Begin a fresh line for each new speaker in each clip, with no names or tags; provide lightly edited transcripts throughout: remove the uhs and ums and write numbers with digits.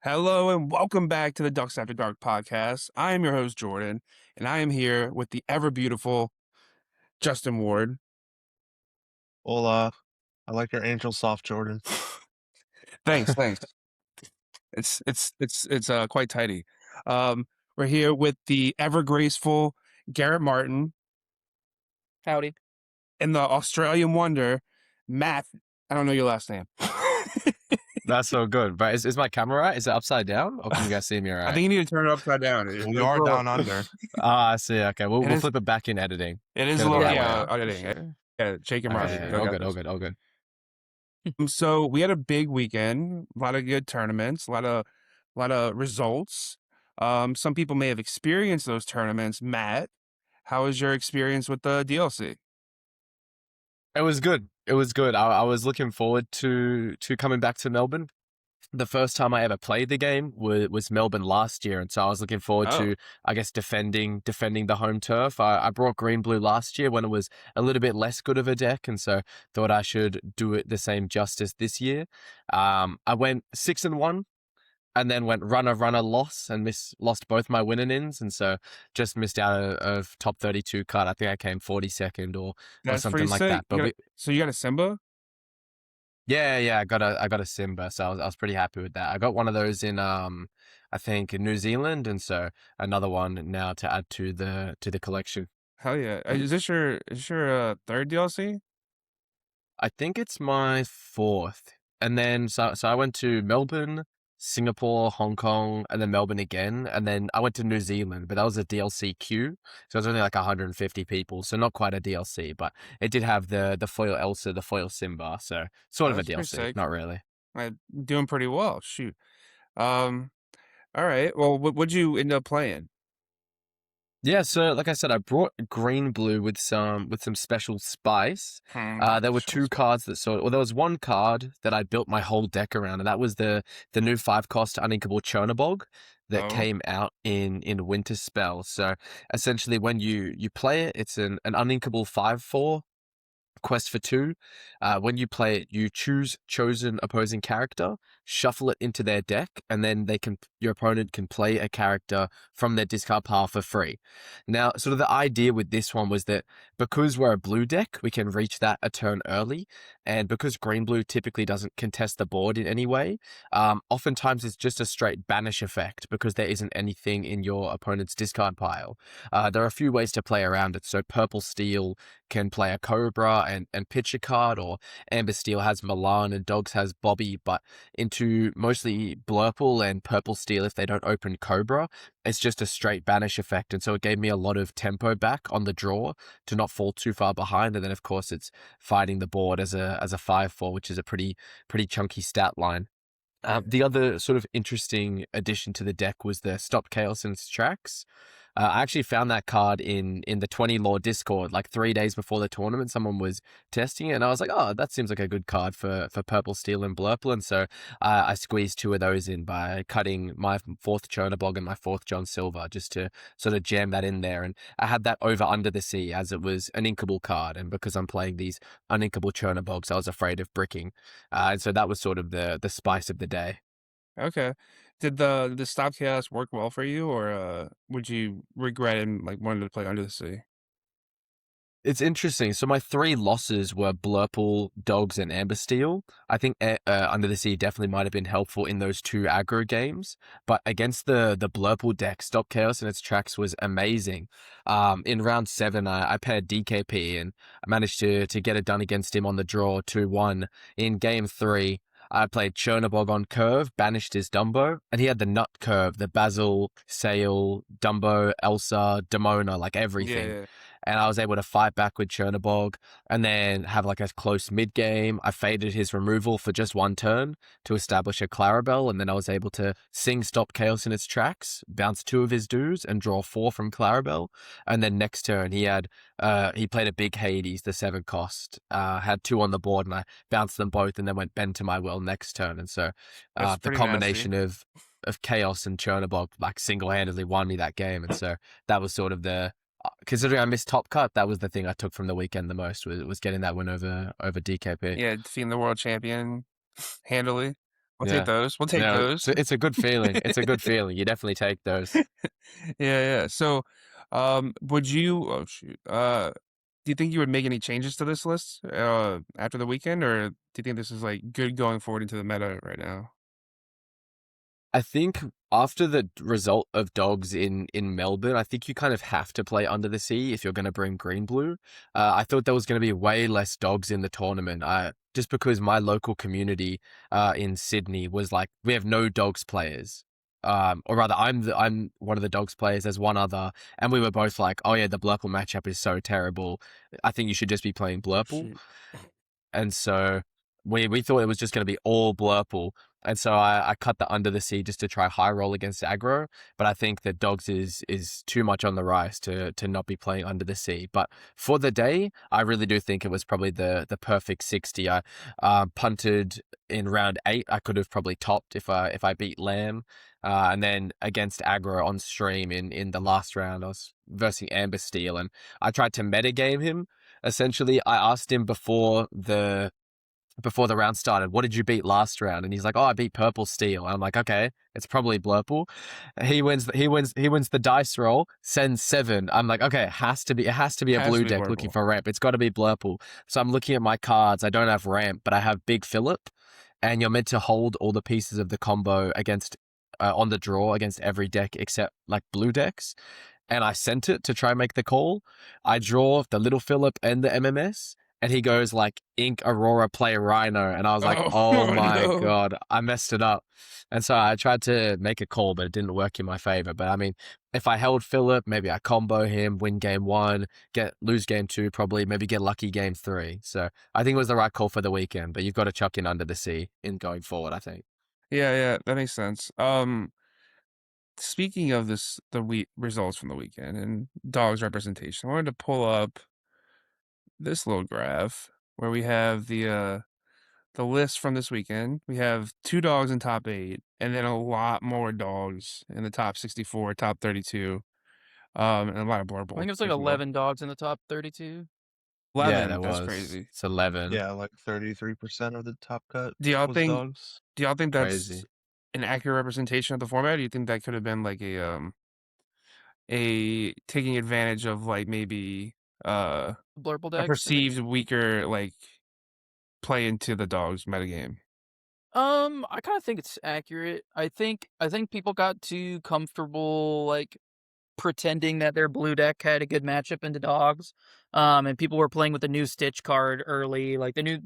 Hello and welcome back to the Ducks After Dark podcast. I am your host, Jordan, and I am here with the ever beautiful Justin Ward.
Hola. I like your angel soft, Jordan.
Thanks. It's quite tidy. We're here with the ever graceful Garrett Martin.
Howdy.
And the Australian wonder, Matt. I don't know your last name.
That's so good. But is my camera right? Is it upside down? Or can you guys see me all
I
right?
think you need to turn it upside down.
We are down under. I see. Okay, we'll flip it back in editing.
It is
Get
a
it
little,
the right way
yeah,
up.
editing.
Sure.
Yeah, shake and
Okay,
rush.
all good.
So we had a big weekend, a lot of good tournaments, a lot of results. Some people may have experienced those tournaments. Matt, how was your experience with the DLC?
It was good. I was looking forward to coming back to Melbourne. The first time I ever played the game was Melbourne last year, and so I was looking forward to, I guess, defending the home turf. I brought green blue last year when it was a little bit less good of a deck, and so thought I should do it the same justice this year. I went 6-1, and then went runner loss and lost both my winning ins, and so just missed out of top 32 cut. I think I came 42nd or
That's
something
pretty
like
sick.
that. But
So you got a Simba?
yeah, I got a Simba, so I was pretty happy with that. I got one of those in I think in New Zealand, and so another one now to add to the collection.
Hell yeah! Is this your third DLC?
I think it's my fourth, and then so I went to Melbourne, Singapore, Hong Kong, and then Melbourne again, and then I went to New Zealand, but that was a DLC queue, so it was only like 150 people, so not quite a DLC, but it did have the foil Elsa, the foil Simba, so sort of a
That's pretty
DLC,
sick.
not really.
Doing pretty well. Shoot. Um. All right. Well, what'd you end up playing?
Yeah, so like I said, I brought green blue with some special spice. There were two cards there was one card that I built my whole deck around, and that was the new 5-cost uninkable Chernobog that came out in Winter Spell. So essentially, when you play it, it's an uninkable 5/4. Quest for 2. When you play it, you choose chosen opposing character, shuffle it into their deck, and then your opponent can play a character from their discard pile for free. Now, sort of the idea with this one was that because we're a blue deck, we can reach that a turn early, and because green blue typically doesn't contest the board in any way, oftentimes it's just a straight banish effect because there isn't anything in your opponent's discard pile. There are a few ways to play around it. So purple steel can play a Cobra and pitch a card, or Amber Steel has Milan and Dogs has Bobby, but into mostly Blurple and Purple Steel, if they don't open Cobra, it's just a straight banish effect. And so it gave me a lot of tempo back on the draw to not fall too far behind. And then of course it's fighting the board as a 5/4, which is a pretty chunky stat line. The other sort of interesting addition to the deck was the Stop Chaos in its tracks. I actually found that card in the 20 Law Discord like 3 days before the tournament. Someone was testing it, and I was like, oh, that seems like a good card for Purple Steel and Blurple. And so I squeezed 2 of those in by cutting my 4th Chernobog and my 4th John Silver just to sort of jam that in there. And I had that over Under the Sea as it was an inkable card. And because I'm playing these uninkable Chernobogs, I was afraid of bricking. And so that was sort of the spice of the day.
Okay. Did the Stop Chaos work well for you, or would you regret it and like wanted to play Under the Sea?
It's interesting. So my 3 losses were Blurple, Dogs, and Amber Steel. I think Under the Sea definitely might have been helpful in those 2 aggro games, but against the Blurple deck, Stop Chaos in its tracks was amazing. In round 7, I paired DKP, and I managed to get it done against him on the draw 2-1. In game 3, I played Chernobog on curve, banished his Dumbo, and he had the nut curve, the Basil, Sail, Dumbo, Elsa, Demona, like everything.
Yeah.
And I was able to fight back with Chernobog and then have like a close mid game. I faded his removal for just 1 turn to establish a Clarabelle, and then I was able to sing Stop Chaos in its tracks, bounce 2 of his dues, and draw 4 from Clarabelle. And then next turn he played a big Hades, the 7-cost, had 2 on the board, and I bounced them both and then went bend to my will next turn. And so the combination of Chaos and Chernobog like single-handedly won me that game. And so that was sort of considering I missed Top Cut, that was the thing I took from the weekend the most, was getting that win over DKP.
Yeah, defeating the world champion handily. We'll take
Yeah.
those. We'll take
No,
those.
it's a good feeling. It's a good feeling. You definitely take those.
Yeah. So, would you? Oh shoot. Do you think you would make any changes to this list after the weekend, or do you think this is like good going forward into the meta right now?
I think after the result of dogs in Melbourne, I think you kind of have to play Under the Sea if you're going to bring green blue. I thought there was going to be way less dogs in the tournament. Just because my local community in Sydney was like, we have no dogs players. Or rather, I'm one of the dogs players. There's one other, and we were both like, "Oh yeah, the Blurple matchup is so terrible. I think you should just be playing
Oh
Blurple."
shoot.
And so we thought it was just going to be all Blurple. And so I cut the Under the Sea just to try high roll against aggro. But I think that Dogs is too much on the rise to not be playing Under the Sea. But for the day, I really do think it was probably the perfect 60. I punted in round 8. I could have probably topped if I beat Lamb. And then against aggro on stream in the last round, I was versing Amber Steel, and I tried to metagame him. Essentially, I asked him before the round started, what did you beat last round? And he's like, oh, I beat Purple Steel. And I'm like, okay, it's probably Blurple. He wins the dice roll, sends 7. I'm like, okay, it has to be a
Has
blue
to be
deck looking
Blurple.
for ramp. It's got to be Blurple. So I'm looking at my cards. I don't have ramp, but I have Big Phillip, and you're meant to hold all the pieces of the combo against on the draw against every deck except like blue decks. And I sent it to try and make the call. I draw the Little Phillip and the MMS, and he goes like Ink Aurora play Rhino, and I was like,
Oh,
oh
oh
my
no.
god, I messed it up. And so I tried to make a call, but it didn't work in my favor. But I mean, if I held Phillip, maybe I combo him, win game 1, lose game 2, probably maybe get lucky game 3. So I think it was the right call for the weekend. But you've got to chuck in Under the Sea in going forward, I think.
Yeah, that makes sense. Speaking of this, the results from the weekend and dogs representation, I wanted to pull up this little graph where we have the list from this weekend. We have 2 dogs in top 8, and then a lot more dogs in the top 64, top 32, and a lot of
I think
blurbles
it was like
as well.
11 dogs in the top 32.
Yeah,
11,
there
that's
was.
crazy.
It's 11.
Yeah, like 33% of the top cut
Do y'all
was
think
dogs.
do y'all think that's
Crazy.
an accurate representation of the format? Or do you think that could have been like a taking advantage of like maybe
Blurple
a
decks.
perceived weaker like play into the dogs metagame?
I kind of think it's accurate. I think people got too comfortable like pretending that their blue deck had a good matchup into dogs. And people were playing with the new Stitch card early, like the new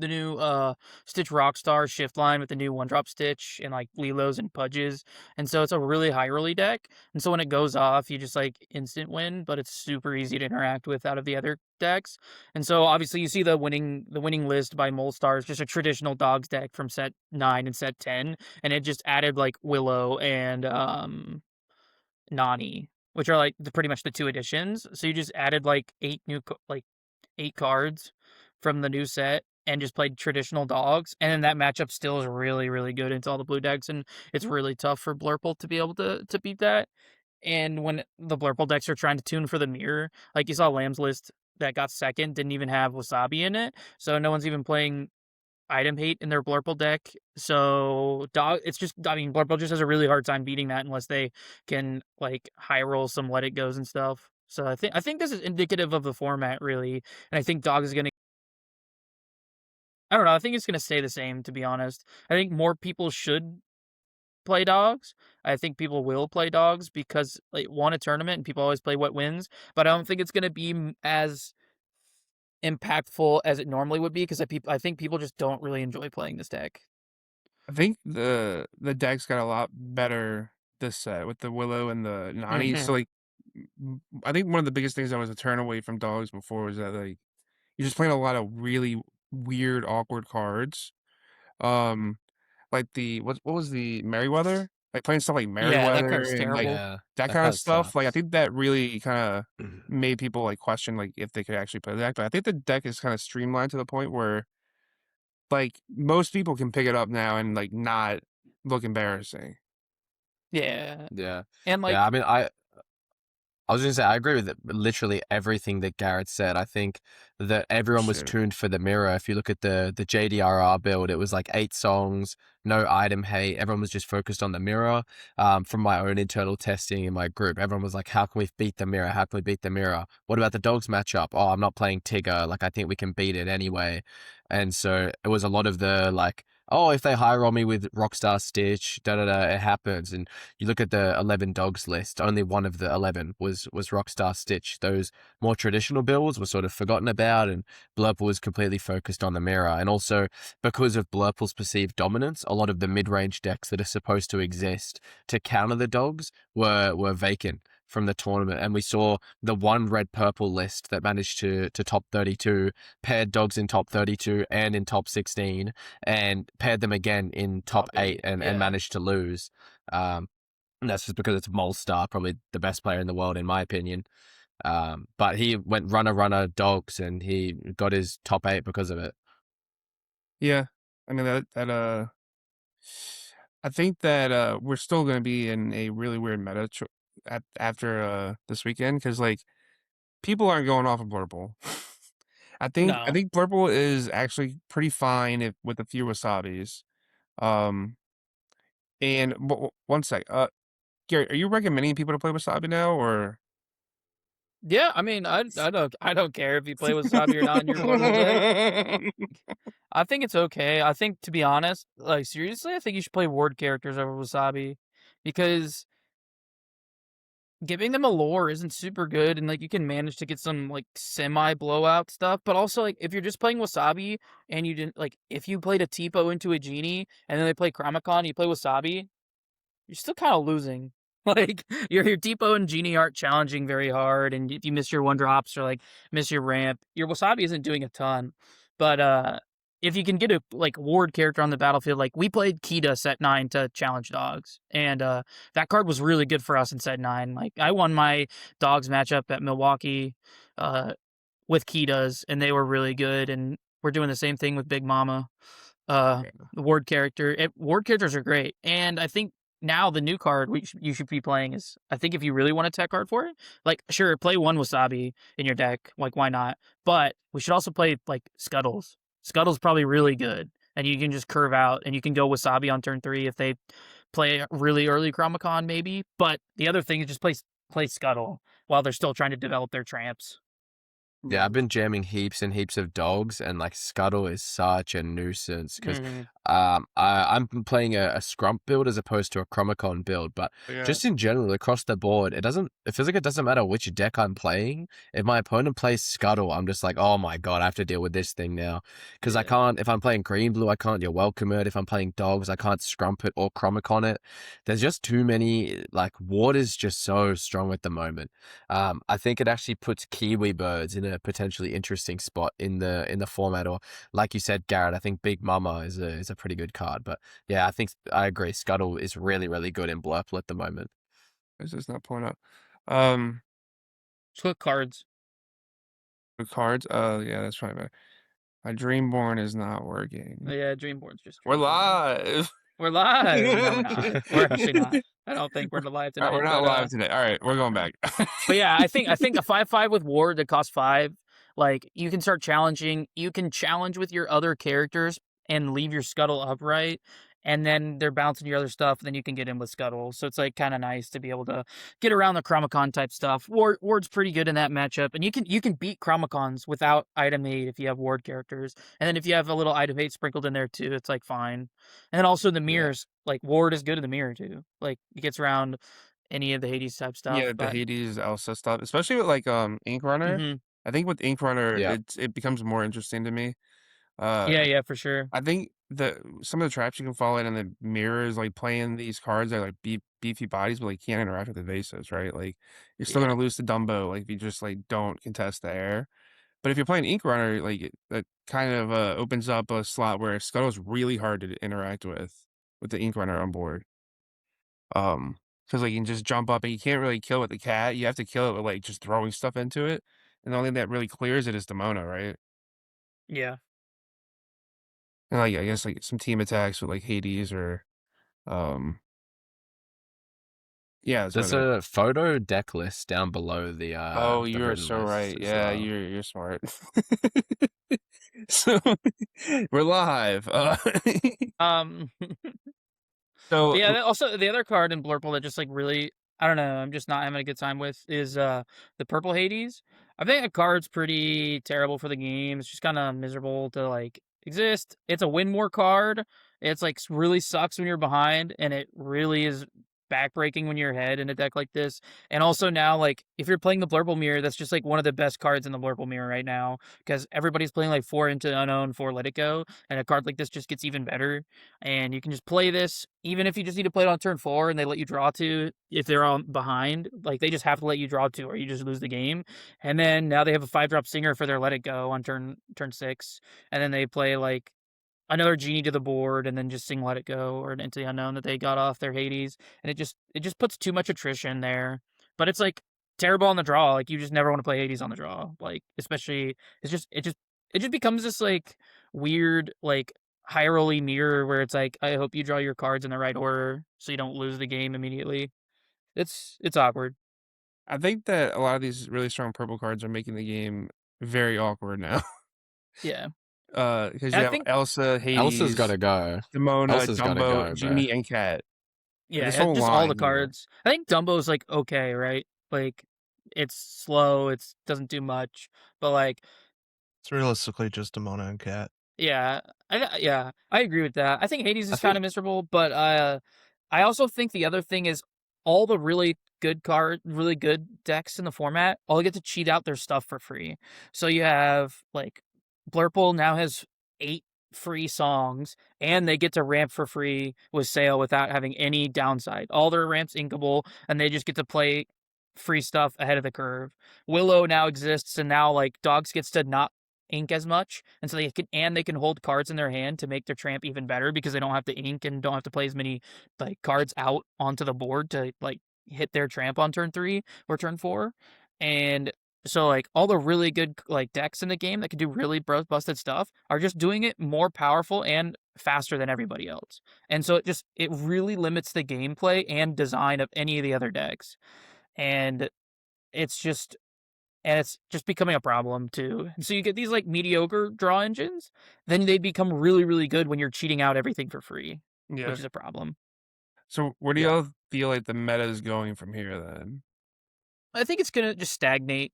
Stitch Rockstar shift line with the new 1-drop Stitch and like Lilos and Pudges. And so it's a really high early deck. And so when it goes off, you just like instant win, but it's super easy to interact with out of the other decks. And so obviously you see the winning list by Molestar is just a traditional dogs deck from set 9 and set 10, and it just added like Willow and Nani, which are like pretty much the 2 additions. So you just added like 8 cards from the new set and just played traditional dogs, and then that matchup still is really really good into all the blue decks, and it's really tough for Blurple to be able to beat that. And when the Blurple decks are trying to tune for the mirror, like you saw Lamb's list that got second didn't even have Wasabi in it, so no one's even playing item hate in their Blurple deck. So it's just, I mean, Blurple just has a really hard time beating that unless they can like high roll some let it goes and stuff. So I think this is indicative of the format really, and I think Dog is gonna. I don't know. I think it's gonna stay the same. To be honest, I think more people should play dogs. I think people will play dogs because like won a tournament and people always play what wins. But I don't think it's gonna be as impactful as it normally would be because I think people just don't really enjoy playing this deck.
I think the decks got a lot better this set with the Willow and the Nani. So like I think one of the biggest things that was a turn away from dogs before was that like you're just playing a lot of really weird, awkward cards. Um like the what was the Merryweather? Like playing stuff like
Yeah, that
Merryweather
card's
and like
terrible.
Yeah,
that
that
kind of
card
stuff. Like I
sucks.
think that really kind of made people like question like if they could actually play the deck. But I think the deck is kind of streamlined to the point where like most people can pick it up now and like not look embarrassing.
Yeah,
Yeah.
and
Yeah,
like
I mean, I was gonna say I agree with literally everything that Garrett said. I think that everyone was
Shit.
tuned for the mirror. If you look at the JDRR build, it was like 8 songs, no item hate. Everyone was just focused on the mirror. From my own internal testing in my group, everyone was like, "How can we beat the mirror? How can we beat the mirror? What about the dogs matchup? Oh, I'm not playing Tigger. Like I think we can beat it anyway." And so it was a lot of the like, "Oh, if they high roll me with Rockstar Stitch, da da da, it happens." And you look at the 11 dogs list, only one of the 11 was Rockstar Stitch. Those more traditional builds were sort of forgotten about, and Blurple was completely focused on the mirror. And also, because of Blurple's perceived dominance, a lot of the mid-range decks that are supposed to exist to counter the dogs were vacant from the tournament. And we saw the one red-purple list that managed to top 32, paired dogs in top 32 and in top 16, and paired them again in top
Top
8
eight.
and
Yeah.
managed to lose. And that's just because it's Molstar, probably the best player in the world, in my opinion. But he went runner dogs, and he got his top 8 because of it.
Yeah. I mean I think that we're still going to be in a really weird meta after this weekend because like people aren't going off of Blurple. I
No.
think Blurple is actually pretty fine if with a few wasabis. Um, and one sec, Gary, are you recommending people to play wasabi now or?
Yeah, I mean, I don't care if you play Wasabi or not in your portable deck. I think it's okay. I think, to be honest, like seriously, I think you should play ward characters over Wasabi, because giving them a lore isn't super good, and like you can manage to get some like semi blowout stuff. But also, like if you're just playing Wasabi and you didn't like, if you played a Tipo into a Genie and then they play Chromicon, you play Wasabi, you're still kind of losing. Like your Depot and Genie aren't challenging very hard, and if you miss your one drops or like miss your ramp, your Wasabi isn't doing a ton. But if you can get a like ward character on the battlefield, like we played Kita set 9 to challenge dogs, and that card was really good for us in set 9. Like I won my dogs matchup at Milwaukee uh, with Kitas, and they were really good. And we're doing the same thing with Big Mama. The ward characters are great, and I think now the new card you should be playing is, I think if you really want a tech card for it, like sure play one Wasabi in your deck, like why not? But we should also play like Scuttles. Scuttle's probably really good, and you can just curve out and you can go Wasabi on turn 3 if they play really early Chromicon maybe. But the other thing is just play Scuttle while they're still trying to develop their tramps.
Yeah, I've been jamming heaps and heaps of dogs, and like Scuttle is such a nuisance because
Mhm.
I'm playing a Scrump build as opposed to a Chromicon build, but
Yeah.
just in general across the board, it feels like it doesn't matter which deck I'm playing. If my opponent plays Scuttle, I'm just like, oh my god, I have to deal with this thing now because I
Yeah.
can't. If I'm playing Green Blue, I can't. You're welcome it. If I'm playing dogs, I can't Scrump it or Chromicon it. There's just too many. Like Water's just so strong at the moment. I think it actually puts Kiwi Birds in a potentially interesting spot in the format. Or like you said, Garrett, I think Big Mama is a pretty good card. But yeah, I agree. Scuttle is really good in Blurple at the moment.
This is not pulling up. Um,
Just click cards.
the cards. Yeah, that's probably better. My Dreamborn is not working.
Yeah, Dreamborn's just
We're
Dreamborn.
live.
We're live. No, we're not. We're actually not. I don't think we're live
All right, we're
tonight.
not live today. All right, we're going back.
But yeah, I think a 5/5 with ward that costs 5, like you can start challenging. You can challenge with your other characters and leave your Scuttle upright, and then they're bouncing your other stuff. Then you can get in with Scuttle. So it's like kind of nice to be able to get around the Chromicon type stuff. Ward's pretty good in that matchup, and you can beat Chromicons without item 8 if you have ward characters, and then if you have a little item 8 sprinkled in there too, it's like fine. And then also the
Yeah.
mirrors, like ward is good in the mirror too. Like it gets around any of the Hades type
Yeah,
stuff,
the
but
Hades Elsa stuff, especially with like Ink Runner.
mhm.
I think with Ink Runner,
Yeah.
it becomes more interesting to me. Uh,
Yeah, yeah, for sure.
I think some of the traps you can fall in the mirror is like playing these cards that are like beefy bodies, but like can't interact with the vases, right? Like you're still
Yeah.
gonna lose to Dumbo, like if you just like don't contest the air. But if you're playing Ink Runner, like that kind of opens up a slot where Scuttle's really hard to interact with the Ink Runner on board. Because like you can just jump up and you can't really kill it with the cat. You have to kill it with like just throwing stuff into it. And the only thing that really clears it is Demona, right?
Yeah.
And like I guess like some team attacks with like Hades or um Yeah, that's
There's
what
a photo deck list down below the
Oh,
the
you're
written
so
lists
right.
as
Yeah,
well.
you're smart. So we're live.
Um,
So
yeah. Also, the other card in Blurple that just like really, I don't know, I'm just not having a good time with is the purple Hades. I think that card's pretty terrible for the game. It's just kind of miserable to like exist. It's a win more card. It's like really sucks when you're behind, and it really is backbreaking when you're ahead in a deck like this. And also now, like if you're playing the Blurple Mirror, that's just like one of the best cards in the Blurple Mirror right now because everybody's playing like 4 Into Unknown, 4 Let It Go, and a card like this just gets even better. And you can just play this even if you just need to play it on turn 4 and they let you draw 2 if they're on behind. Like they just have to let you draw 2 or you just lose the game. And then now they have a 5-drop Singer for their Let It Go on turn 6, and then they play like another Genie to the board and then just sing Let It Go or Into the Unknown that they got off their Hades. And it just puts too much attrition there. But it's like terrible on the draw. Like you just never want to play Hades on the draw. Like especially it just becomes this like weird like high rolly mirror where it's like I hope you draw your cards in the right order so you don't lose the game immediately. It's awkward.
I think that a lot of these really strong purple cards are making the game very awkward now.
Yeah.
Because
And
you
I
have
think
Elsa,
Elsa's got
Hades,
to go.
Demona,
Elsa's got to
Dumbo,
go, bro.
Genie, and Cat. This
yeah,
whole
just all the
line, you know.
cards. I think Dumbo's like okay, right? Like it's slow, it's doesn't do much, but like
It's realistically just Demona and Cat.
yeah, I agree with that. I think Hades
I
is kind
think
of miserable, but I also think the other thing is all the really good decks in the format all get to cheat out their stuff for free. So you have like Blurple now has 8 free songs, and they get to ramp for free with Sale without having any downside. All their ramps inkable, and they just get to play free stuff ahead of the curve. Willow now exists, and now like Dogs gets to not ink as much, and so they can hold cards in their hand to make their tramp even better because they don't have to ink and don't have to play as many like cards out onto the board to like hit their tramp on turn 3 or turn 4. And so like all the really good like decks in the game that can do really busted stuff are just doing it more powerful and faster than everybody else. And so it really limits the gameplay and design of any of the other decks. And it's just it's just becoming a problem too. And so you get these like mediocre draw engines, then they become really, really good when you're cheating out everything for free,
Yeah.
which is a problem.
So where do
Yeah.
y'all feel like the meta is going from here then?
I think it's gonna just stagnate.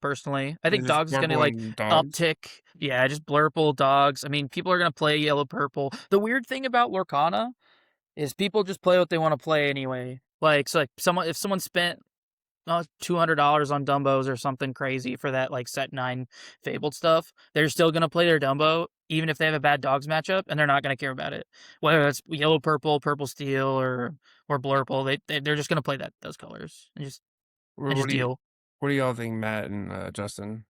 Personally, I think
Is it
Dogs is gonna
Blurple
like
and Dogs?
uptick. Yeah, just Blurple Dogs. I mean, people are gonna play Yellow Purple. The weird thing about Lorcana is people just play what they want to play anyway. Like, so like if someone spent $200 on Dumbos or something crazy for that like set 9 Fabled stuff, they're still gonna play their Dumbo even if they have a bad Dogs matchup, and they're not gonna care about it. Whether it's Yellow Purple, Purple Steel, or Blurple, they're just gonna play those colors and just
What, what do you
deal.
what do y'all think, Matt and Justin?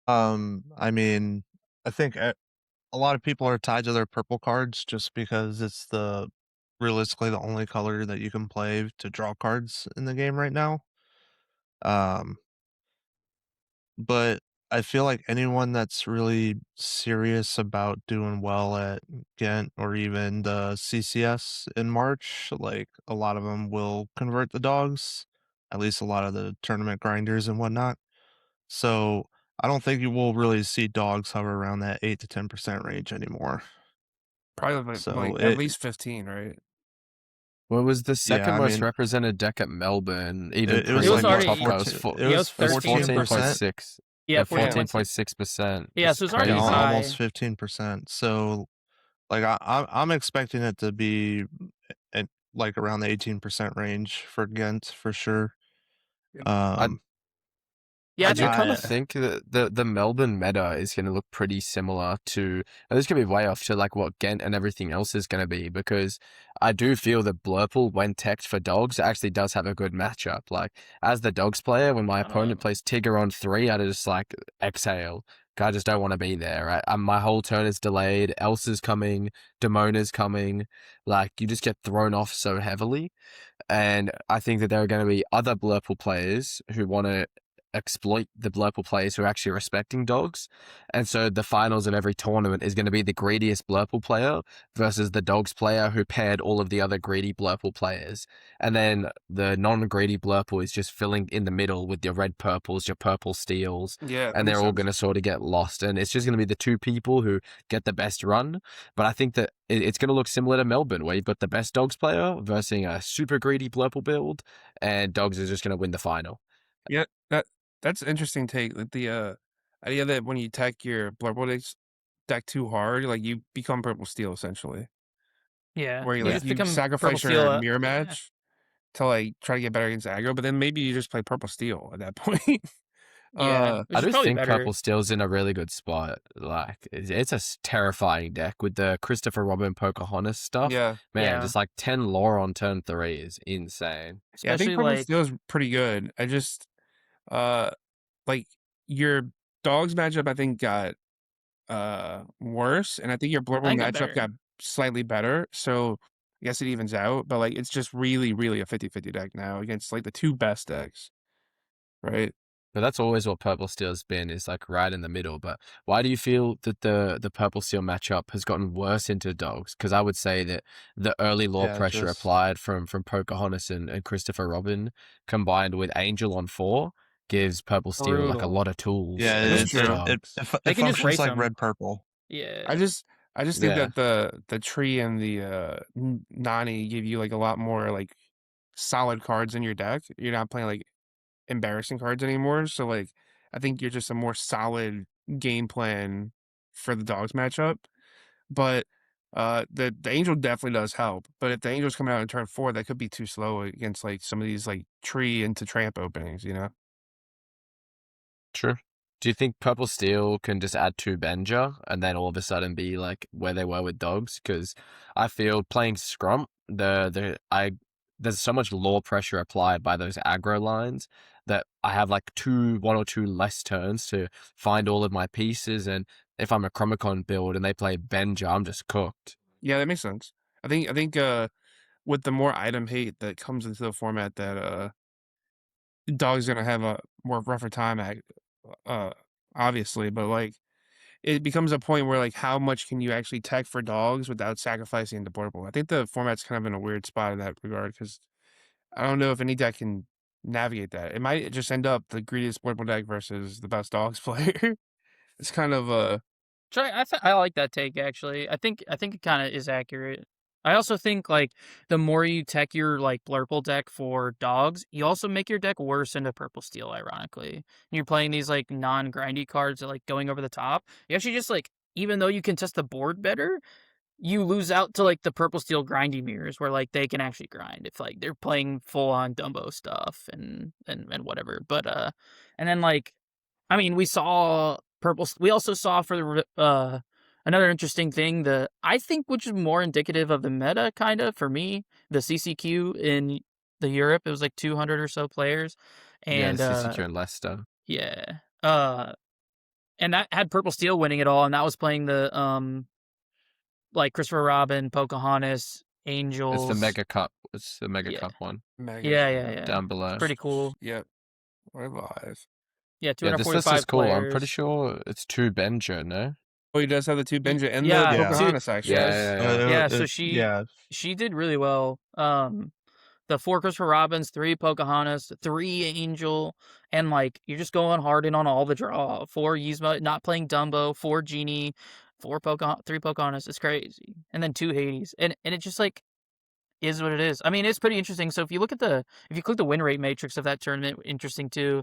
I mean, I think a lot of people are tied to their purple cards just because it's realistically the only color that you can play to draw cards in the game right now. Um, but I feel like anyone that's really serious about doing well at Ghent or even the CCS in March, like a lot of them will convert the dogs, at least a lot of the tournament grinders and whatnot. So I don't think you will really see dogs hover around that 8 to 10% range anymore.
Probably
So
like at least 15, right?
What was the
yeah,
second
I
most
mean,
represented deck at Melbourne, even
it was
It was
like what
Top
already
Cut was
14?
four,
It
yeah, it
was
was
it was
13.
14%.
14.6.
Yeah,
Yeah,
14.6.
14.6%.
Yeah,
It's
so it's already
Yeah,
crazy.
high.
almost 15%. So like I'm expecting it to be at like around the 18% range for Ghent for sure.
I
Um,
Yeah,
I
I
do
think
kind of
I
think that the Melbourne meta is going to look pretty similar to, and this could be way off to like what Ghent and everything else is going to be, because I do feel that Blurple, when teched for dogs, actually does have a good matchup. Like, as the dogs player, when my opponent plays Tigger on 3, I just like exhale. I just don't want to be there. My whole turn is delayed. Elsa's coming, Demona's coming. Like, you just get thrown off so heavily. And I think that there are going to be other Blurple players who want to exploit the Blurple players who are actually respecting dogs. And so the finals of every tournament is going to be the greediest Blurple player versus the dogs player who paired all of the other greedy Blurple players. And then the non-greedy Blurple is just filling in the middle with your red purples, your purple steels,
Yeah, that
and they're
makes
all
sense.
going to sort of get lost. And it's just going to be the two people who get the best run. But I think that it's going to look similar to Melbourne, where you've got the best dogs player versus a super greedy Blurple build, and dogs is just going to win the final.
Yeah, that's an interesting take. Like the idea that when you tech your Blurple deck too hard, like you become purple steel essentially.
Yeah,
Where
you
Yeah.
just
you
become purple
sacrifice
steel.
your mirror
Yeah,
match to like try to get better against aggro, but then maybe you just play purple steel at that point.
yeah,
I
which is
do
probably
think
better.
Purple Steel's in a really good spot. Like, it's a terrifying deck with the Christopher Robin Pocahontas stuff.
Yeah.
Man,
Yeah,
just like 10 lore on turn 3 is insane.
Yeah, I think
especially
purple
like
steel is pretty good. I just uh like your dogs matchup I think got worse, and I think your Blurple
I got
matchup
better.
got slightly better. So I guess it evens out, but like it's just really, really a 50-50 deck now against like the two best decks, right?
But that's always what Purple Steel's been, is like right in the middle. But why do you feel that the Purple Steel matchup has gotten worse into dogs? Because I would say that the early lore
Yeah,
pressure
just
applied from Pocahontas and Christopher Robin combined with Angel on 4 gives Purple Steel like a
Brutal.
lot of tools
yeah,
That's
against
true.
dogs.
They
it
can just
functions
race
like
them.
red purple.
I
Yeah,
just I just think
Yeah.
that the tree and the Nani give you like a lot more like solid cards in your deck. You're not playing like embarrassing cards anymore. So like I think you're just a more solid game plan for the dogs matchup. But the angel definitely does help. But if the angel's coming out in turn 4, that could be too slow against like some of these like tree into tramp openings, you know?
True. Do you think Purple Steel can just add 2 Benja and then all of a sudden be like where they were with dogs? Because I feel playing Scrump, there's so much lore pressure applied by those aggro lines that I have like 1 or 2 less turns to find all of my pieces. And if I'm a Chromicon build and they play Benja, I'm just cooked.
Yeah, that makes sense. I think with the more item hate that comes into the format that dog's gonna have a more rougher time at uh obviously, but like it becomes a point where like how much can you actually tech for dogs without sacrificing the portable? I think the format's kind of in a weird spot in that regard because I don't know if any deck can navigate that. It might just end up the greediest portable deck versus the best dogs player. It's kind of
I like that take actually. I think it kind of is accurate. I also think like the more you tech your like Blurple deck for dogs, you also make your deck worse into Purple Steel. Ironically, you're playing these like non-grindy cards that like going over the top. You actually just like even though you can test the board better, you lose out to like the Purple Steel grindy mirrors where like they can actually grind if like they're playing full on Dumbo stuff and whatever. But and then like I mean, we saw purple. We also saw for the another interesting thing. The I think which is more indicative of the meta, kind of for me, the CCQ in the Europe. It was like 200 or so players,
Yeah,
and
CCQ and Leicester.
yeah, and that had Purple Steel winning it all, and that was playing the like Christopher Robin, Pocahontas,
It's the
Angels.
Mega Cup. It's the Mega
Yeah,
Cup one
mega.
yeah.
down
It's
below.
pretty cool.
Yep, we're live.
Yeah,
Yeah, this list is
245
cool. I'm pretty
players.
sure it's 2 Benja, no?
Oh, he does have the two Benja and the
Yeah,
Yeah.
Pocahontas
Yeah,
actually.
yeah, yeah.
yeah. So
Yeah,
she did really well. The 4 Christopher Robins, 3 Pocahontas, 3 Angel, and like you're just going hard in on all the draw. 4 Yzma, not playing Dumbo, 4 Genie, 3 Pocahontas. It's crazy, and then 2 Hades, and it just like is what it is. I mean, it's pretty interesting. So if you click the win rate matrix of that tournament, interesting too.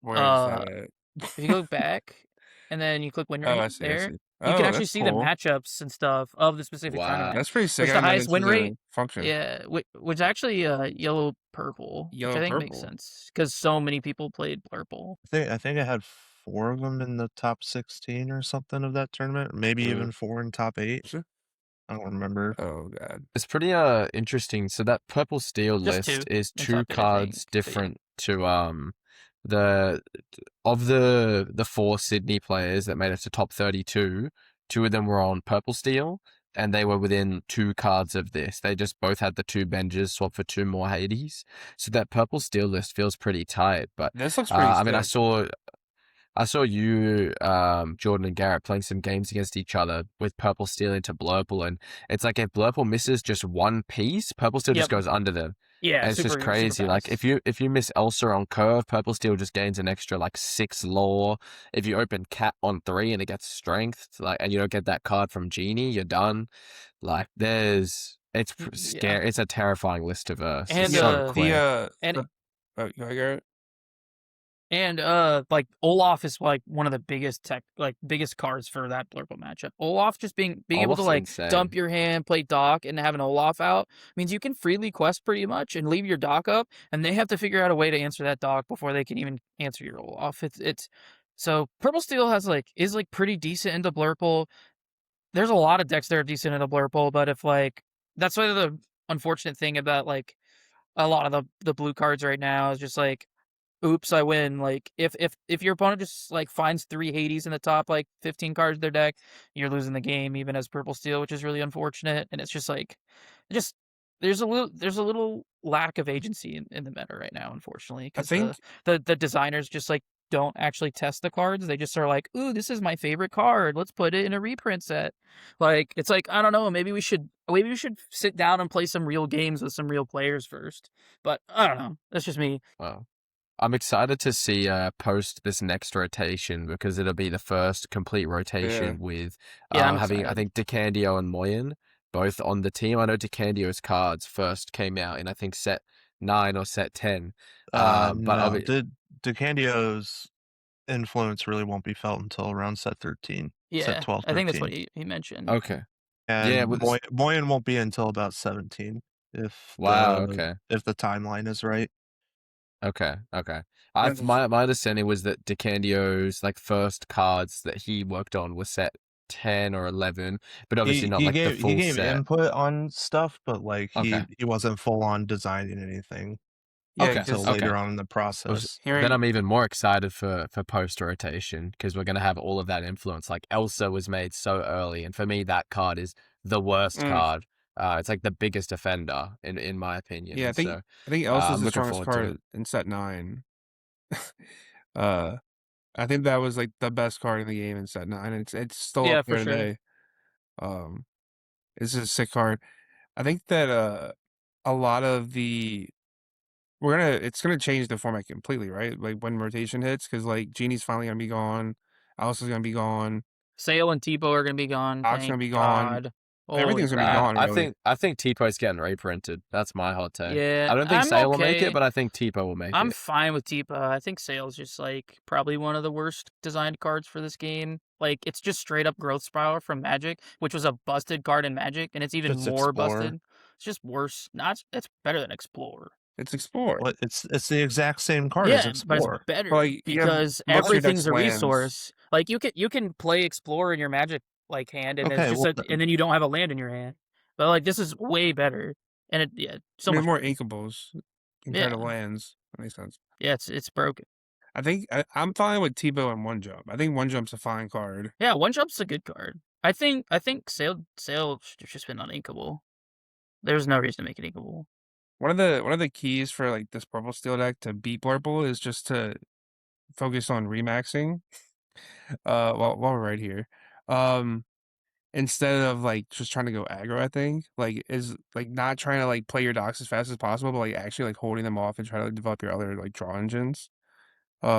Where is
Uh,
that at?
if you go back and then you click win
Oh,
rate
I see, I
there,
see.
you can
Oh,
actually
that's
see the
cool.
matchups and stuff of the specific
Wow.
tournament.
That's pretty sick.
Which
I
the
didn't know
highest
this
win
was a
rate,
function.
yeah, which actually yellow purple, which I
Yellow
think makes
purple.
sense because so many people played purple.
I think I had 4 of them in the top 16 or something of that tournament. Maybe even 4 in top 8.
Sure.
I don't remember.
Oh god.
It's pretty interesting. So that Purple Steel
Just
list
2
is
in
2
top 8, I
cards
think. But yeah.
different to the of the 4 Sydney players that made it to top 32. 2 of them were on Purple Steel, and they were within 2 cards of this. They just both had the 2 Benjers swapped for 2 more Hades. So that purple steel list feels pretty tight. But
This looks pretty
I mean,
sick.
I saw you, Jordan and Garrett playing some games against each other with Purple Steel into Blurple, and it's like if Blurple misses just one piece, Purple Steel just
Yep.
goes under them.
Yeah,
And it's just
super
crazy. Like
fast.
if you miss Elsa on curve, Purple Steel just gains an extra like 6 lore. If you open Cat on 3 and it gets strength, like, and you don't get that card from Genie, you're done. Like it's scary. It's a terrifying list to verse.
And
It's so quick.
Oh, you want Garrett?
And like Olaf is like one of the biggest biggest cards for that Blurple matchup. Olaf just being able to
Olaf's
like
insane.
dump your hand, play dock, and have an Olaf out means you can freely quest pretty much and leave your dock up, and they have to figure out a way to answer that dock before they can even answer your Olaf. It's so Purple Steel is pretty decent into Blurple. There's a lot of decks that are decent into Blurple, but if like that's sort of the unfortunate thing about like a lot of the blue cards right now is just like, oops, I win. Like if your opponent just like finds 3 Hades in the top like 15 cards of their deck, you're losing the game even as Purple Steel, which is really unfortunate. And it's just like just there's a little lack of agency in the meta right now, unfortunately,
I
because
think
the designers just like don't actually test the cards. They just are like, ooh, this is my favorite card. Let's put it in a reprint set. Like it's like, I don't know, maybe we should sit down and play some real games with some real players first. But I don't know. That's just me.
Wow. I'm excited to see post this next rotation because it'll be the first complete rotation with
I'm
having, I
excited.
think, DeCandio and Moyen both on the team. I know DeCandio's cards first came out in, I think, set 9 or set 10. But
No, DeCandio's influence really won't be felt until around set 13.
Yeah,
set 12, 13.
I think that's what he mentioned.
Okay.
And
Yeah,
Moyen won't be until about 17 if
Wow,
the
okay.
if the timeline is right.
Okay.
Yeah,
My understanding was that DeCandio's like first cards that he worked on were set 10 or 11, but obviously not like the full
he gave
set.
input on stuff, but like
Okay.
he wasn't full on designing anything
yeah,
Okay.
until
because
later on in the process.
Then I'm even more excited for post rotation because we're gonna have all of that influence. Like Elsa was made so early, and for me that card is the worst card. It's like the biggest offender in my opinion.
Yeah,
I think
Elsa's
I'm
the
looking
strongest
forward to
card
it.
in set 9. I think that was like the best card in the game in set 9. It's still
Yeah,
up there
for sure.
today. It's a sick card. I think that a lot of the it's gonna change the format completely, right? Like when rotation hits, because like Genie's finally gonna be gone, Alice is gonna be gone,
Sale and Tipo are gonna be gone.
Doc's gonna
Thank
be gone,
God. Holy
everything's gonna be
crap.
gone. Really,
I think T-Po's getting reprinted. That's my hot take.
Yeah,
I don't think
I'm
Sale will make
okay.
it, but I think T-Po will make
I'm
it.
fine with Tipo. I think Sale's just like probably one of the worst designed cards for this game. Like it's just straight up Growth Spiral from Magic, which was a busted card in Magic, and it's even
It's
more
Explorer.
busted. It's just worse. It's better than Explorer.
it's Explore.
Well, it's the exact same card as
Yeah, but
Explorer.
it's better
Like, you have
because
most of your
everything's
deck's
a
lands.
resource. Like you can play Explorer in your Magic like hand, and
Okay,
it's just
well,
and then you don't have a land in your hand. But like this is way better, and so
I mean,
much
more
better.
inkables compared to
Yeah.
lands. That makes sense.
Yeah, it's broken.
I think I'm fine with Tebow and One Jump. I think One Jump's a fine card.
Yeah, One Jump's a good card. I think Sale should just been uninkable. There's no reason to make it inkable.
One of the keys for like this purple steel deck to beat Blurple is just to focus on remaxing. While we're right here, instead of like just trying to go aggro, I think like is like not trying to like play your docks as fast as possible, but like actually like holding them off and try to like, develop your other like draw engines. So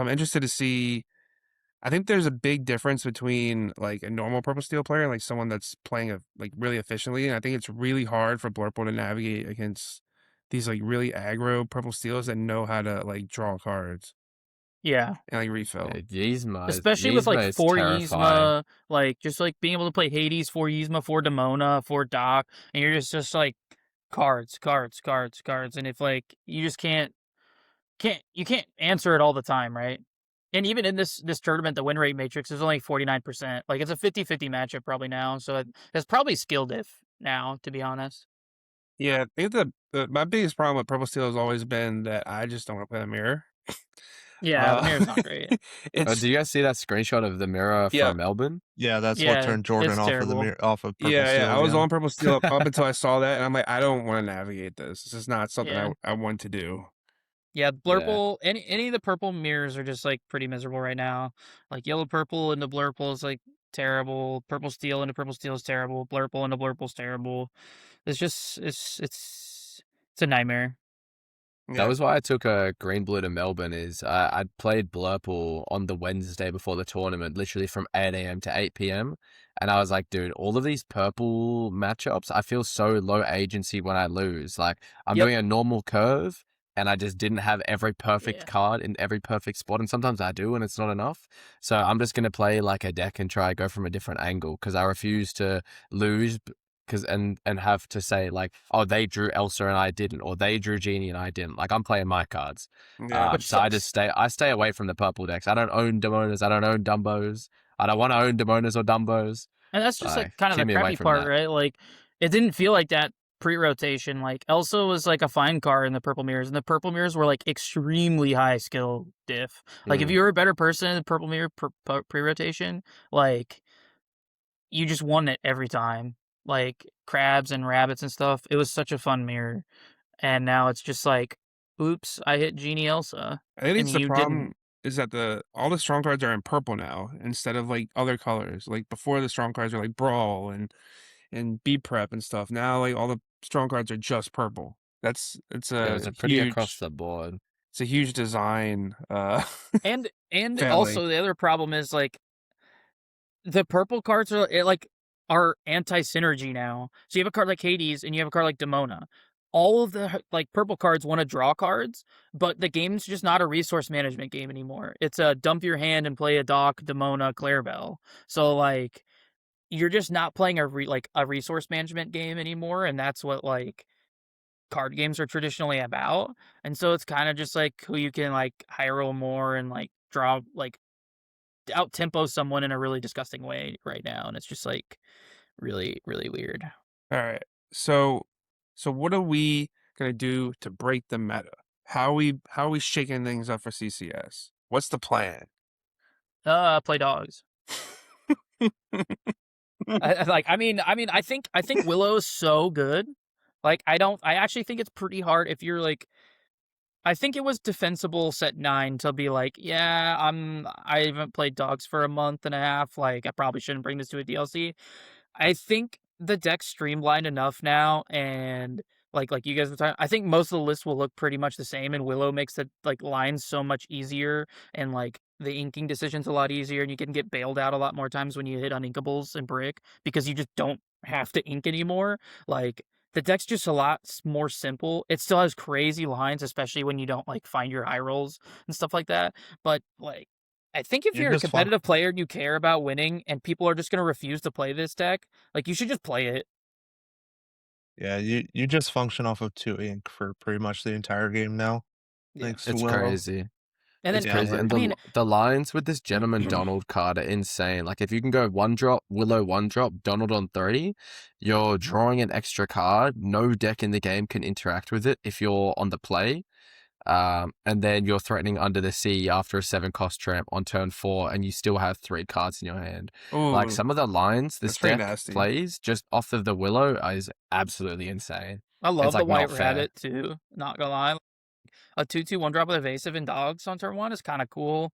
I'm interested to see. I think there's a big difference between like a normal purple steel player and like someone that's playing like really efficiently. And I think it's really hard for Blurple to navigate against these like really aggro purple steels that know how to like draw cards
Yeah.
and like refill.
Yzma,
Especially with like
is
4
terrifying.
Yzma, like just like being able to play Hades, 4 Yzma, 4 Demona, 4 Doc, and you're just like cards. And if like you just can't answer it all the time, right? And even in this tournament, the win rate matrix is only 49%. Like it's a 50-50 matchup probably now. So it's probably skill diff now, to be honest.
Yeah, I think my biggest problem with purple steel has always been that I just don't want to play the mirror.
Yeah, the mirror's not great.
Oh,
It's
did you guys see that screenshot of the mirror
yeah,
from Melbourne?
Yeah, that's what
Yeah,
turned Jordan
it's
off of
terrible.
off of Purple
yeah. I
Steel.
was
Yeah.
on Purple Steel up until I saw that, and I'm like, I don't want to navigate this. This is not something
Yeah.
I want to do.
Yeah,
Yeah.
blurple. Any of the purple mirrors are just like pretty miserable right now. Like yellow purple into blurple is like terrible. Purple steel into purple steel is terrible. Blurple into blurple is terrible. It's just it's a nightmare.
That
Yeah,
was why I took a green blue to Melbourne. Is I'd played Blurple on the Wednesday before the tournament, literally from 8 a.m. to 8 p.m. And I was like, dude, all of these purple matchups, I feel so low agency when I lose. Like I'm
Yep.
doing a normal curve, and I just didn't have every perfect
Yeah.
card in every perfect spot. And sometimes I do, and it's not enough. So I'm just gonna play like a deck and try go from a different angle because I refuse to lose because and have to say like, oh, they drew Elsa and I didn't, or they drew Genie and I didn't. Like I'm playing my cards.
yeah.
Which
So
sucks.
I stay away from the purple decks. I don't own Demonas. I don't own Dumbos. I don't want to own Demonas or Dumbos.
And that's just like
Like
kind of
keep
the
me away
crappy
from
part,
that.
right? Like it didn't feel like that pre-rotation. Like Elsa was like a fine card in the purple mirrors, and the purple mirrors were like extremely high skill diff. Like if
Mm.
you were a better person in the purple mirror pre-rotation, like you just won it every time. Like crabs and rabbits and stuff. It was such a fun mirror. And now it's just like, oops, I hit Genie Elsa.
I think
And
it's the
you didn't.
problem is that all the strong cards are in purple now instead of like other colors. Like before, the strong cards are like Brawl and B Prep and stuff. Now, like all the strong cards are just purple. It's
It
a
was a pretty across
huge
the board.
it's a huge design
And
failing.
also the other problem is like the purple cards are anti-synergy now. So you have a card like Hades and you have a card like Demona. All of the like purple cards want to draw cards, but the game's just not a resource management game anymore. It's a dump your hand and play a Doc, Demona, Clarabelle. So like you're just not playing a resource management game anymore, and that's what like card games are traditionally about. And so it's kind of just like who you can like high roll more and like draw like out tempo someone in a really disgusting way right now, and it's just like really really weird.
All right. So what are we gonna do to break the meta? How are we shaking things up for CCS? What's the plan?
Play dogs. I think Willow's so good. Like I actually think it's pretty hard if you're like I think it was defensible set 9 to be like, yeah, I haven't played dogs for a month and a half, like I probably shouldn't bring this to a DLC. I think the deck's streamlined enough now, and like you guys were talking, I think most of the lists will look pretty much the same, and Willow makes the like lines so much easier, and like the inking decisions a lot easier, and you can get bailed out a lot more times when you hit uninkables and brick because you just don't have to ink anymore. Like the deck's just a lot more simple. It still has crazy lines, especially when you don't like find your eye rolls and stuff like that. But like I think if
You
you're a
just fun.
competitive player and you care about winning and people are just going to refuse to play this deck, like you should just play it.
Yeah, you just function off of 2 ink for pretty much the entire game now.
Yeah.
Thanks to
It's
Willow.
crazy.
And
It's
then
Yeah,
crazy.
but
And
I mean,
the lines with this Gentleman Donald card are insane. Like if you can go one drop, Willow one drop, Donald on 3, you're drawing an extra card. No deck in the game can interact with it if you're on the play. And then you're threatening Under the Sea after a 7-cost tramp on turn 4, and you still have 3 cards in your hand. Like
Oh,
some of the lines this
that's pretty
deck
nasty.
plays just off of the Willow is absolutely insane.
I love
It's
the
like
white
not fair.
rabbit too. Not gonna lie, a 2/2 1-drop with evasive and dogs on turn 1 is kind of cool.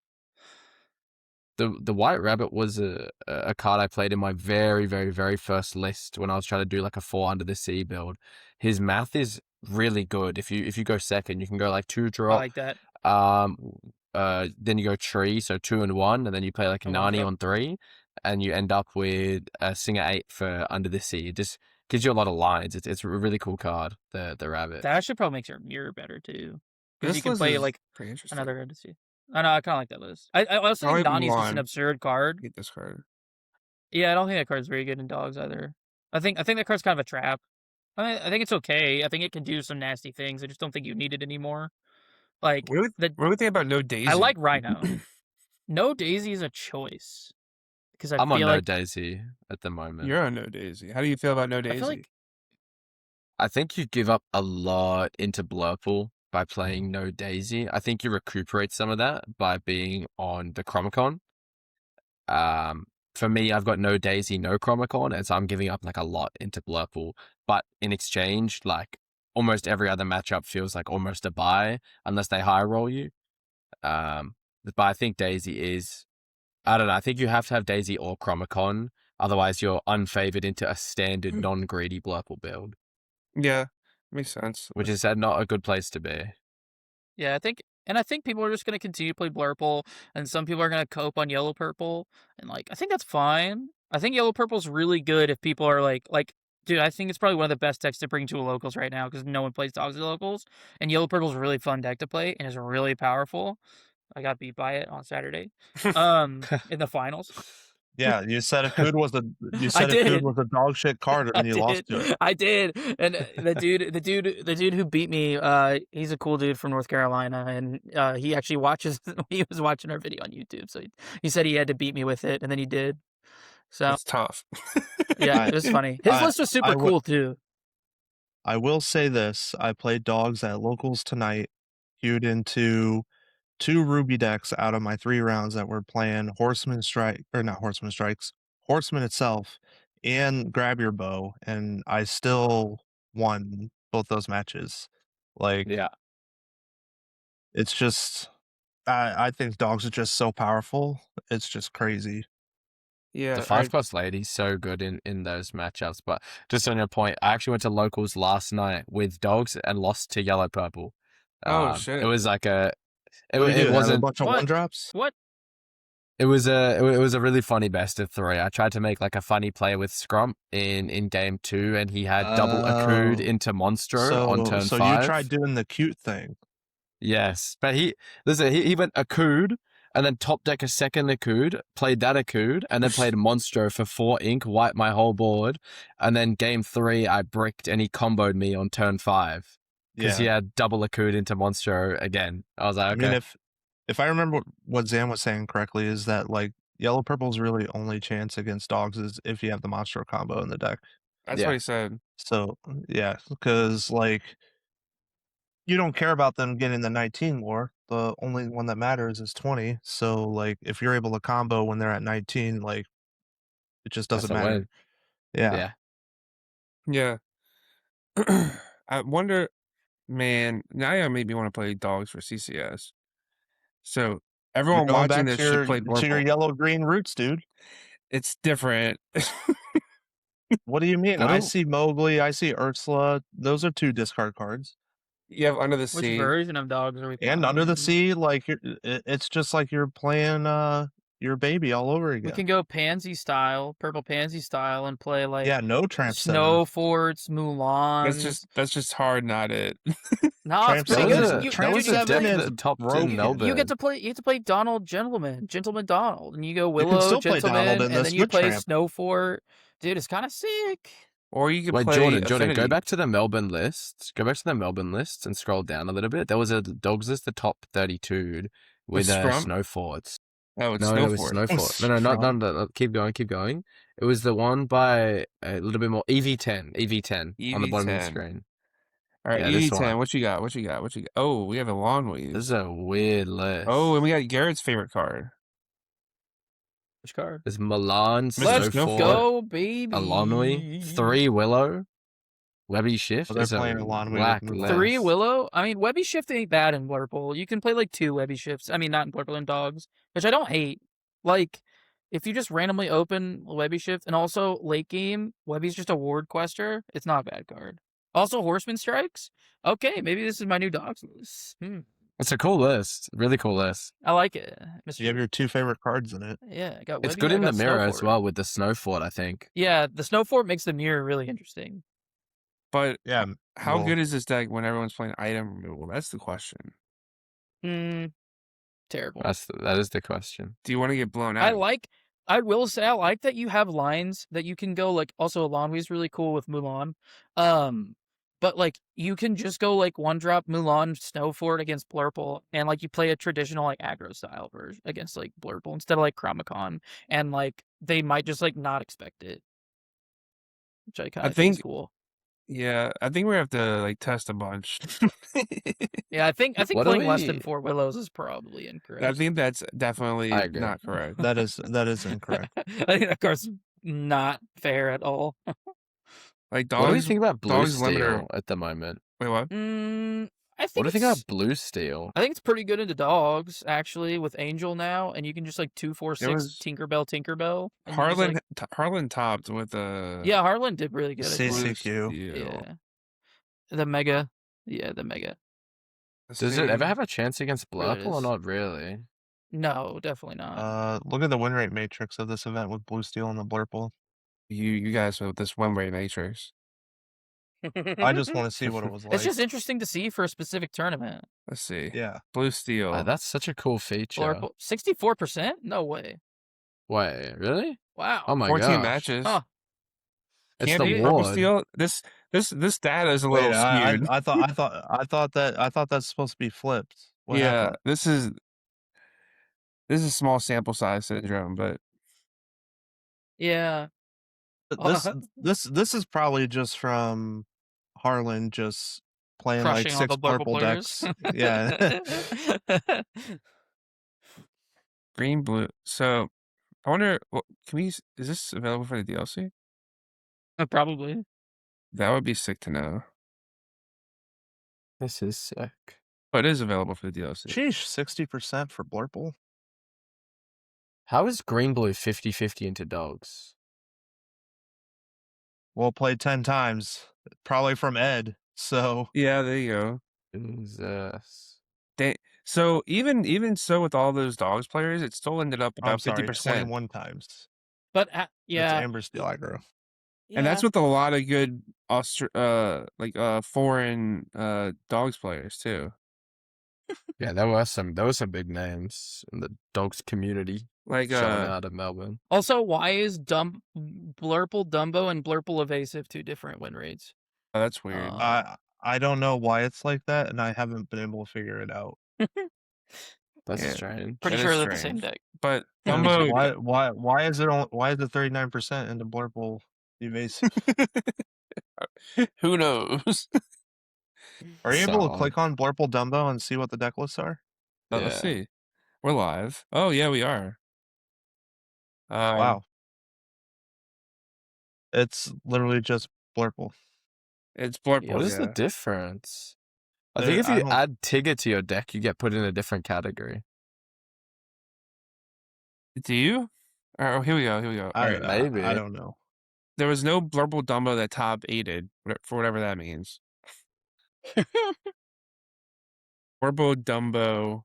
The White Rabbit was a card I played in my very, very, very first list when I was trying to do like a 4 Under the Sea build. His math is really good. If you go second, you can go like 2
I
drop.
like that.
Then you go tree, so 2 and 1, and then you play like
A
90
1-drop.
on 3, and you end up with a Singer 8 for Under the Sea. It just gives you a lot of lines. It's a really cool card, the Rabbit.
That actually probably makes your mirror better too, because
This
you can
list
play
is
like
pretty interesting.
another to see. I know I kind of like that list. I also
I'll
think
even
Donnie's just an
line.
absurd card.
Hate this card.
Yeah, I don't think that card's very good in dogs either. I think that card's kind of a trap. I think it's okay. I think it can do some nasty things. I just don't think you need it anymore. Like
What do we think about No Daisy?
I like Rhino. No Daisy is a choice because I
I'm on
feel
No
like
Daisy at the moment.
You're on No Daisy. How do you feel about No
I
Daisy?
feel like
I think you give up a lot into Blurple by playing no Daisy. I think you recuperate some of that by being on the Chromicon. For me, I've got no Daisy, no Chromicon, and so I'm giving up like a lot into Blurple. But in exchange, like almost every other matchup feels like almost a buy unless they high roll you. But I think Daisy is, I don't know, I think you have to have Daisy or Chromicon, otherwise you're unfavored into a standard non-greedy Blurple build,
Yeah, makes sense.
which is not a good place to be.
Yeah, I think people are just gonna continue to play Blurple, and some people are gonna cope on Yellow Purple, and like I think that's fine. I think Yellow Purple's really good if people are like, dude, I think it's probably one of the best decks to bring to a locals right now because no one plays dogs at locals, and Yellow Purple's a really fun deck to play and is really powerful. I got beat by it on Saturday, in the finals.
Yeah, you said Akud was a
I did.
dog shit card, and
I
then you lost
did.
to it.
I did. And the dude who beat me, he's a cool dude from North Carolina, and he actually watches. He was watching our video on YouTube, so he said he had to beat me with it, and then he did. So
That's tough.
yeah,
I
it was funny. His
I
list was super cool too.
I will say this: I played dogs at locals tonight, queued into 2 Ruby decks out of my 3 rounds that were playing Horseman Strike, or not Horseman Strikes, Horseman itself, and Grab Your Bow, and I still won both those matches. Like,
Yeah.
it's just, I think dogs are just so powerful. It's just crazy.
Yeah,
The 5+ lady's so good in those matchups. But just on your point, I actually went to locals last night with dogs and lost to Yellow Purple.
Oh, shit.
It was like a,
What do you do,
it
have a
wasn't.
bunch of
What?
1-drops?
What?
It was a really funny best of 3. I tried to make like a funny play with Scrump in game 2, and he had double Akud
Oh.
into Monstro on turn 5.
So you tried doing the cute thing.
Yes, but he went Akud and then top deck a second Akud, played that Akud, and then played Monstro for 4 ink, wiped my whole board, and then game 3 I bricked and he comboed me on turn 5 because he had double Akud into Monstro again. I was like, okay.
I mean, if I remember what Zan was saying correctly, is that like Yellow Purple's really only chance against dogs is if you have the Monstro combo in the deck.
That's
Yeah.
what he said.
So yeah, because like you don't care about them getting the 19 war. The only one that matters is 20. So like if you're able to combo when they're at 19, like it just
That's
doesn't
a
matter.
win.
Yeah.
Yeah. I wonder, man, now you made me want to play dogs for CCS. So
You're
everyone
going
watching
back
this should play
to your
Blurple.
yellow green roots, dude.
It's different.
What do you mean?
Go
I
to-
see Mowgli, I see Ursula. Those are 2 discard cards.
You have Under the
Which
Sea.
version of dogs are we playing?
And Under the Sea, like it's just like you're playing your baby all over
We
again.
can go pansy style, purple pansy style, and play like
Yeah, no Tramp 7.
Snow Forts, Mulan.
That's just hard, not it.
No,
Tramp
it's pretty
That was
good.
a,
You,
that
Tramp
was
dude,
a
you
deck
play-
is
that topped
broken.
in Melbourne.
You get to play Donald Gentleman Donald, and you go
can
Willow
still play
Gentleman,
Donald in
and
this
then you
with
play
Tramp.
Snow Fort. Dude, it's kind of sick.
Or you could
Wait,
play
Jordan, go
Affinity.
back to the Melbourne list. Go back to the Melbourne list and scroll down a little bit. There was a dogs list, the top 32 with
Scrump?
Snow Forts.
Oh, it's
No, it was
Snowfort.
Snow Fort. No, not. Keep going. It was the one by a little bit more EV10 on the bottom of the
EV10.
screen.
All right,
Yeah, this
EV10.
one.
What you got? Oh, we have a long weave.
This is a weird list.
Oh, and we got Garrett's favorite card.
Which card?
There's Milan,
Mr.
Let's
Snow
Snowfort.
Fort,
go, baby.
Alonwy, 3 Willow, Webby Shift.
Oh, they're
It's a
playing Alonwy with
whack
Mulan.
list.
3 Willow. I mean, Webby Shift ain't bad in Blurple. You can play like 2 Webby Shifts. I mean, not in Blurple, in dogs, which I don't hate. Like, if you just randomly open Webby Shift, and also late game, Webby's just a ward quester, it's not a bad card. Also, Horseman Strikes. Okay, maybe this is my new dogs list.
It's a cool list. Really cool list.
I like it.
You have your 2 favorite cards in it.
Yeah, I got
It's
Webby,
good
I
in the
got
mirror as
Snowfort.
well with the Snow Fort, I think.
Yeah, the Snow Fort makes the mirror really interesting.
But
Yeah.
how
well,
good is this deck when everyone's playing item removal? That's the question.
Terrible.
That is the question.
Do you want to get blown out?
I will say I like that you have lines that you can go like. Also, Alonwy's really cool with Mulan. But like you can just go like 1-drop Mulan Snow Fort against Blurple, and like you play a traditional like aggro style version against like Blurple instead of like Chromicon, and like they might just like not expect it, which I kind of think is cool.
Yeah, I think we have to like test a bunch.
Yeah, I think
What do
playing less than
we?
4 Willows is probably
I
incorrect.
think that's
I
definitely
agree.
not correct.
That is incorrect.
I think that card's not fair at all.
Like
What do we
dogs,
think about blue
dogs limiter.
steel at the moment?
Wait, what?
I
What
think
do you think
it's
about blue steel?
I think it's pretty good into dogs actually with Angel now, and you can just like
There
2-4-6
was
Tinkerbell, and you just
Harlan.
like
Harlan topped with a
yeah, Harlan did really good as well.
blue
CCQ.
steel.
Yeah, the mega, the mega.
Let's
Does it ever
see.
have a chance against
There it
Blurple or
is.
not really?
No, definitely not.
Look at the win rate matrix of this event with blue steel and the blurple.
You guys with this one-way matrix.
I just want to see what it was
It's
like.
just interesting to see for a specific tournament.
Let's see.
Yeah.
Blue steel.
That's such a cool feature.
Blurple 64%? No way.
Wait, really?
Wow.
Oh my
14
gosh.
matches.
Huh.
It's
Can't
the
be purple
ward.
steel. This data is a
Wait,
little skewed.
I thought that's supposed to be flipped. What
Yeah,
happened?
this is small sample size syndrome, but
Yeah.
This is probably just from Harlan just playing like
Crushing all
6
the Blurple
purple
players.
decks. Yeah.
green blue. So I wonder, can we? Is this available for the DLC?
Probably.
That would be sick to know.
This is sick.
But it is available for the DLC.
Sheesh, 60% for Blurple.
How is green blue 50-50 into dogs?
Well, played 10 times. Probably from Ed. So
Yeah, there you go.
Jesus.
So even so, with all those dogs players, it still ended up
I'm
about
sorry,
50%,
21 times.
But
That's
yeah.
Amber Steel aggro.
and that's with a lot of good foreign dogs players too.
Yeah, there were some big names in the dogs community
Like
showing out of Melbourne.
Also, why is Blurple Dumbo and Blurple Evasive 2 different win rates?
oh, that's weird.
I don't know why it's like that, and I haven't been able to figure it out.
That's
Yeah.
strange.
Pretty
That
sure
is
they're the same
strange.
deck.
But
Because
Dumbo,
why is it 39% into Blurple Evasive?
who knows?
Are you able
So
to click on Blurple Dumbo and see what the deck lists are?
Let's
Yeah.
see. We're live. Oh yeah, we are.
Wow. It's literally just Blurple.
It's Blurple.
What is the
yeah.
difference? I
There-
think if
I
you
don't-
add Tigger to your deck, you get put in a different category.
Do you? Oh, here we go. Here we go. All right.
Maybe.
I don't know.
There was no Blurple Dumbo that top 8'd, for whatever that means. Blurple Dumbo.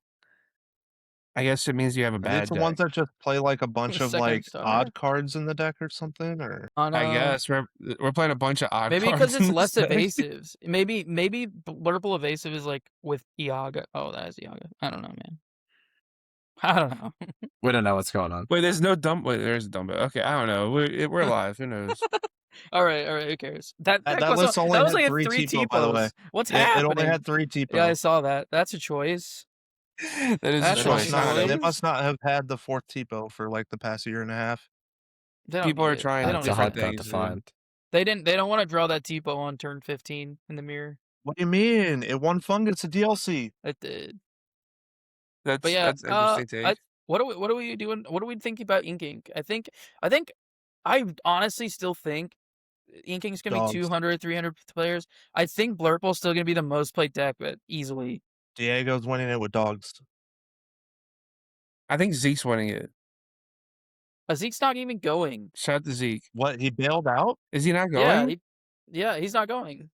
I guess it means you have a
Is
bad
it the
deck.
ones that just play like a bunch of
Second
like
star.
odd cards in the deck or something? Or
On,
I guess we're playing a bunch of odd
maybe
cards.
because it's
in
less
this deck.
evasives. Maybe Blurple Evasive is like with Iaga. Oh, that is Iaga. I don't know, man. I don't know.
We don't know what's going on.
Wait, there's no Dumbo. Wait, there's a Dumbo. Okay, I don't know. We're live. Who knows?
All right. Who cares? That
list only
that was
had
like
three
three
TPO, by the way.
TPOs. What's
it
happening?
only had 3 TPO.
Yeah, I saw that. That's a choice.
That is
That's
a
They
choice.
not
they
choice.
must not have had the 4th TPO for like the past year and a half.
They don't
People
need
are
it.
trying
They don't
That's a
need
hard
that.
card
things,
to
dude.
find.
They don't want to draw that TPO on turn 15 in the mirror.
What do you mean? It won Fungus a DLC.
It did.
That's
But yeah,
that's interesting take.
what are we doing? What are we thinking about Ink Ink? I think I honestly still think Ink Ink's gonna
Dogs.
be 200, 300 players. I think Blurple's still gonna be the most played deck, but easily.
Diego's winning it with dogs.
I think Zeke's winning it.
Zeke's not even going.
Shout out to Zeke.
What, he bailed out?
Is he not going?
Yeah, he's not going.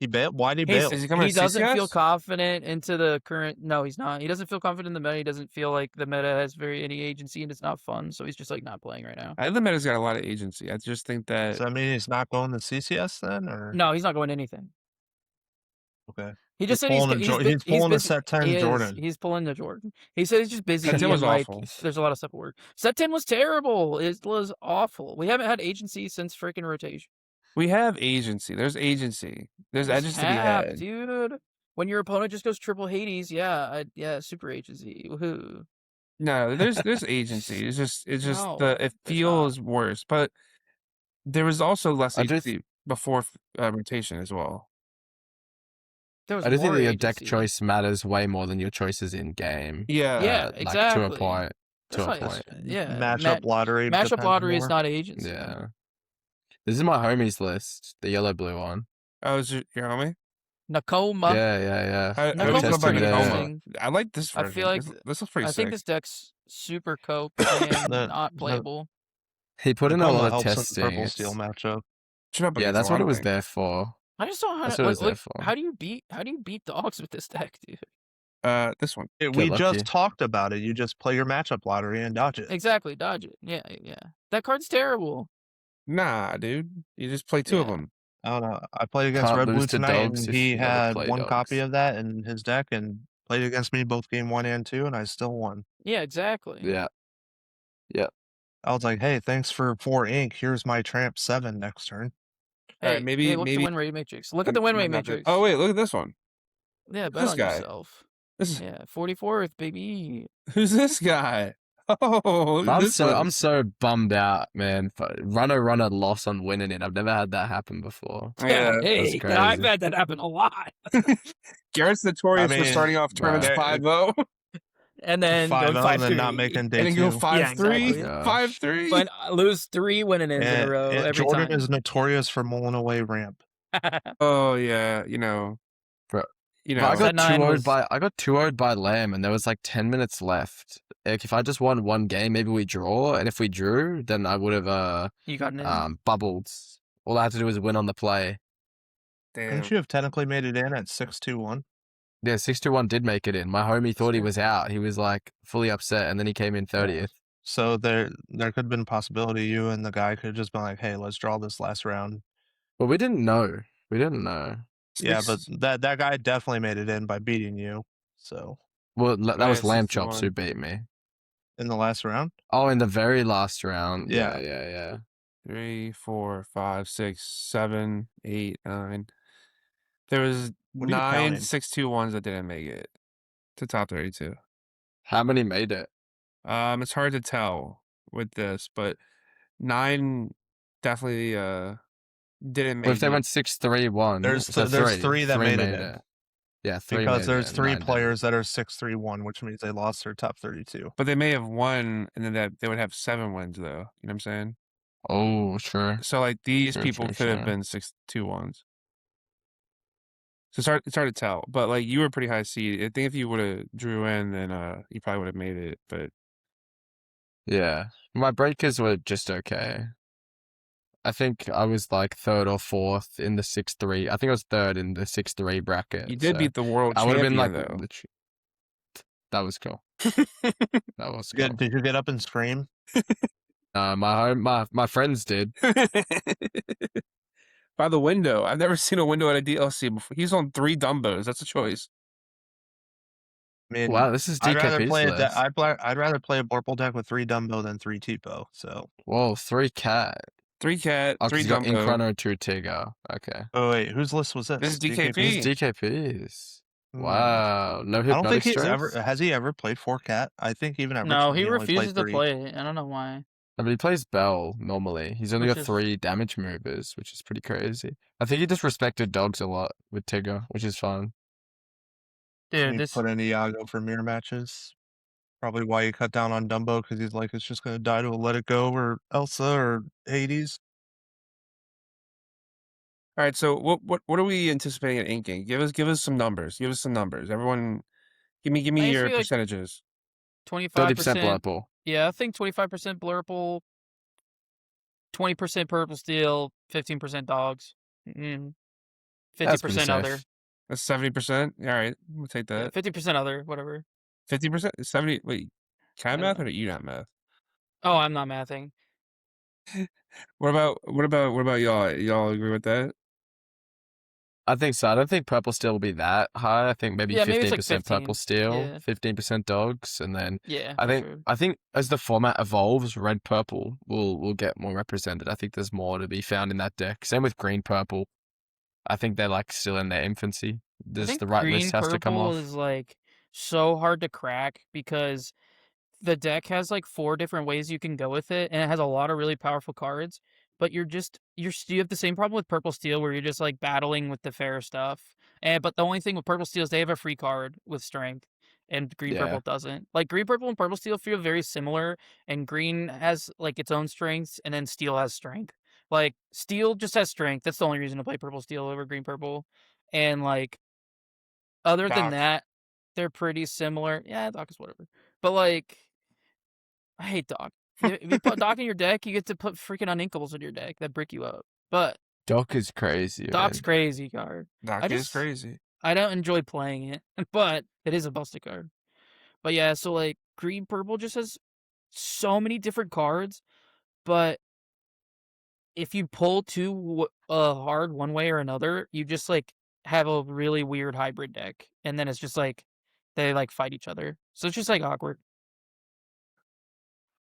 He bailed? Why'd he
He's-
bail?
Is he coming
He
to
doesn't feel
CCS?
confident into the current. No, he's not. He doesn't feel confident in the meta. He doesn't feel like the meta has any agency and it's not fun. So he's just like not playing right now.
I think the meta's got a lot of agency. I just think that
So I mean he's not going to CCS then, or
No, he's not going to anything.
okay?
He just said
He's pulling a
busy.
set 10
He is.
Jordan.
He's pulling the Jordan. He said he's just busy.
Set 10
and,
was
like,
awful.
There's a lot of stuff at work. Set 10 was terrible. It was awful. We haven't had agency since freaking rotation.
we have agency. There's agency. There's
Just
agency to be
have,
had.
dude. When your opponent just goes triple Hades, yeah, super agency. Woohoo.
No, there's agency. It's just
No,
it
there's
feels worse. But there was also less
I do
agency before rotation as well.
There was
I do think
more
that your deck
agency.
choice matters way more than your choices in game.
Yeah.
Yeah,
Like to a
exactly.
point.
That's
To a
why.
point.
Yeah,
Matchup lottery
matchup
depends
lottery is
more.
not agency.
Yeah. This is my homies list, the yellow blue one.
Oh, is your homie?
Nakoma.
Yeah.
How do you
Nakoma's
feel about
pretty
Nakoma?
interesting.
I like this
I
version.
feel like
This looks pretty
I think
sick.
this deck's super cope and
The-
not
the-
playable.
He put in a lot
Nakoma
of
helps in the
testing.
purple steel matchup.
Should up
Yeah,
against
that's
a
what
lot
it
of
was
things.
there for.
I just don't know
That's
how
what it
to
was there
like.
for.
How do you beat dogs with this deck, dude?
This one.
We
lucky.
just talked about it. You just play your matchup lottery and dodge it.
Exactly, dodge it. Yeah. That card's terrible.
Nah, dude. You just play two of
Yeah.
them.
I don't know. I played against
Can't
Red
lose
Blue
to
tonight,
dogs
and
if
he
you never
had
play
one copy
dogs.
of that in his deck and played against me both game 1 and 2, and I still won.
Yeah, exactly.
Yeah.
I was like, hey, thanks for 4 ink. Here's my Tramp 7 next turn.
Hey,
Alright, maybe
look at the win rate matrix. Look at the win rate matrix.
Oh wait, look at this one.
Yeah, bet
this
on
guy?
yourself.
This is
Yeah, 44th, baby.
who's this guy? Oh, look at this one.
I'm so bummed out, man. Runner loss on winning it. I've never had that happen before.
Yeah,
Hey,
crazy.
I've had that happen a lot.
Garrett's notorious for
mean,
starting off tournaments
right.
5-0
And then
5-0
going 5-3.
and then not making day
and then
2.
go 5-3,
exactly.
5-3.
But lose 3 winning ins in a row
And
every
Jordan
time.
is notorious for mulling away ramp.
Oh yeah, you know.
Bro,
You
But
know.
I got
Set 9
2-0'd
was-
by Lamb, and there was like 10 minutes left. Like if I just won one game, maybe we draw, and if we drew, then I would have
You got an in.
bubbled. All I had to do was win on the play.
Damn.
Couldn't you have technically made it in at 6-2-1?
Yeah, 6-1 did make it in. My homie thought he was out. He was like fully upset, and then he came in 30th.
So there could have been a possibility you and the guy could have just been like, hey, let's draw this last round.
But we didn't know.
Yeah, but
Six-
that guy definitely made it in by beating you. So
Well, that was
yeah,
Lamb
6-1.
Chops who beat me.
in the last round,
Oh, in the very last round.
Yeah.
Yeah.
3, 4, 5, 6, 7, 8, 9. There was
What are you
9
counting?
6-2-1s that didn't make it to top 32.
How many made it?
It's hard to tell with this, but 9 definitely didn't make
Well, if they
it.
went 6-3-1,
there's
so
three that made it in.
Yeah, 3
Because
made
there's
it,
3
9 didn't.
players that are 6-3-1, which means they lost their top 32.
But they may have won, and then they would have 7 wins, though. You know what I'm saying?
Oh, sure.
So, like, these
Sure,
people
sure,
could have
sure.
been 6-2-1s. So it's hard to tell. But, like, you were pretty high seed. I think if you would have drew in, then you probably would have made it. But
Yeah. My breakers were just okay. I think I was like 3rd or 4th in the 6-3. I think I was 3rd in the 6-3 bracket.
you did
so
beat the world
I would have
champion,
been like,
though.
that was cool. That was cool.
Did you get up and scream?
My friends did.
By the window. I've never seen a window at a DLC before. He's on 3 Dumbos. That's a choice.
I mean,
Wow, this is
I'd rather
DKP's
play
list.
I'd rather play a Borple deck with 3 Dumbo than 3 Tipo. So
Whoa, 3 cat.
3 Cat,
Oh,
3
'cause you got
Dumbo.
Incrunner, 2 Tigger. Okay.
oh wait, whose list was this?
This is DKP.
This is DKP's.
Hmm.
Wow. No
I don't
hypnotic
think he's
strokes?
ever has he ever played 4 Cat? I think even at
No,
Richmond,
he
only
refuses
played
to
3.
play. I don't know why.
No, but he plays Bell normally. He's only
Which
got
is-
3 damage movers, which is pretty crazy. I think he just respected dogs a lot with Tigger, which is fun.
Dude,
He
this
put in Iago for mirror matches. Probably why he cut down on Dumbo, because he's like, it's just gonna die to a Let It Go or Elsa or Hades.
All right, so what are we anticipating at inking? Give us some numbers. Give us some numbers. Everyone, give me
I used
your
to be, like,
percentages.
25%.
30% Blurple.
Yeah, I think 25% Blurple, 20% Purple Steel, 15% Dogs, 50%
That's pretty
other.
safe.
That's 70%. All right, we'll take
Yeah,
that.
50% other, whatever.
50%, 70. Wait, can I
I don't
math
know.
or do you not math?
Oh, I'm not mathing.
What about y'all? Y'all agree with that?
I think so. I don't think Purple Steel will be that high. I think maybe
Yeah, maybe it's
15%
like 15.
Purple Steel,
Yeah.
15% Dogs, and then
Yeah,
I
for
think
sure.
I think as the format evolves, red purple will get more represented. I think there's more to be found in that deck. Same with green purple. I think they're like still in their infancy.
I
Just
think
the right
green
list has to come
purple
off.
is like so hard to crack because the deck has like 4 different ways you can go with it, and it has a lot of really powerful cards. but you have the same problem with purple steel where you're just like battling with the fair stuff. But the only thing with purple steel is they have a free card with strength, and green
Yeah.
purple doesn't. Like green purple and purple steel feel very similar, and green has like its own strengths, and then steel has strength. Like steel just has strength. That's the only reason to play purple steel over green purple, and like other than
Doc.
that, they're pretty similar. Yeah, Doc is whatever, but like I hate Doc. If you put Doc in your deck, you get to put freaking Uninkables in your deck that brick you up. But
Doc is crazy,
Doc's
man.
crazy card.
Doc is crazy.
I don't enjoy playing it, but it is a busted card. But yeah, so like green purple just has so many different cards, but if you pull too hard one way or another, you just like have a really weird hybrid deck, and then it's just like they like fight each other. So it's just like awkward.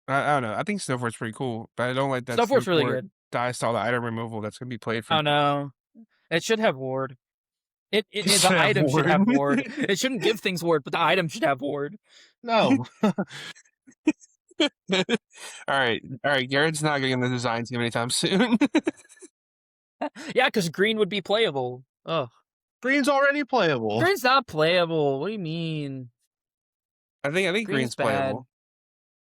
I don't know. I think Snowfort's pretty cool, but I don't like that
Snowfort's really
Snowfort
good.
dice all the item removal that's gonna be played for.
Oh no, it should have ward.
Should
The
have
item should have
ward.
ward. It shouldn't give things ward, but the item should have ward.
No.
All right. Garrett's not getting the design team anytime soon.
Yeah, because green would be playable. Oh,
Green's already playable.
green's not playable. What do you mean?
I think green's
bad.
playable,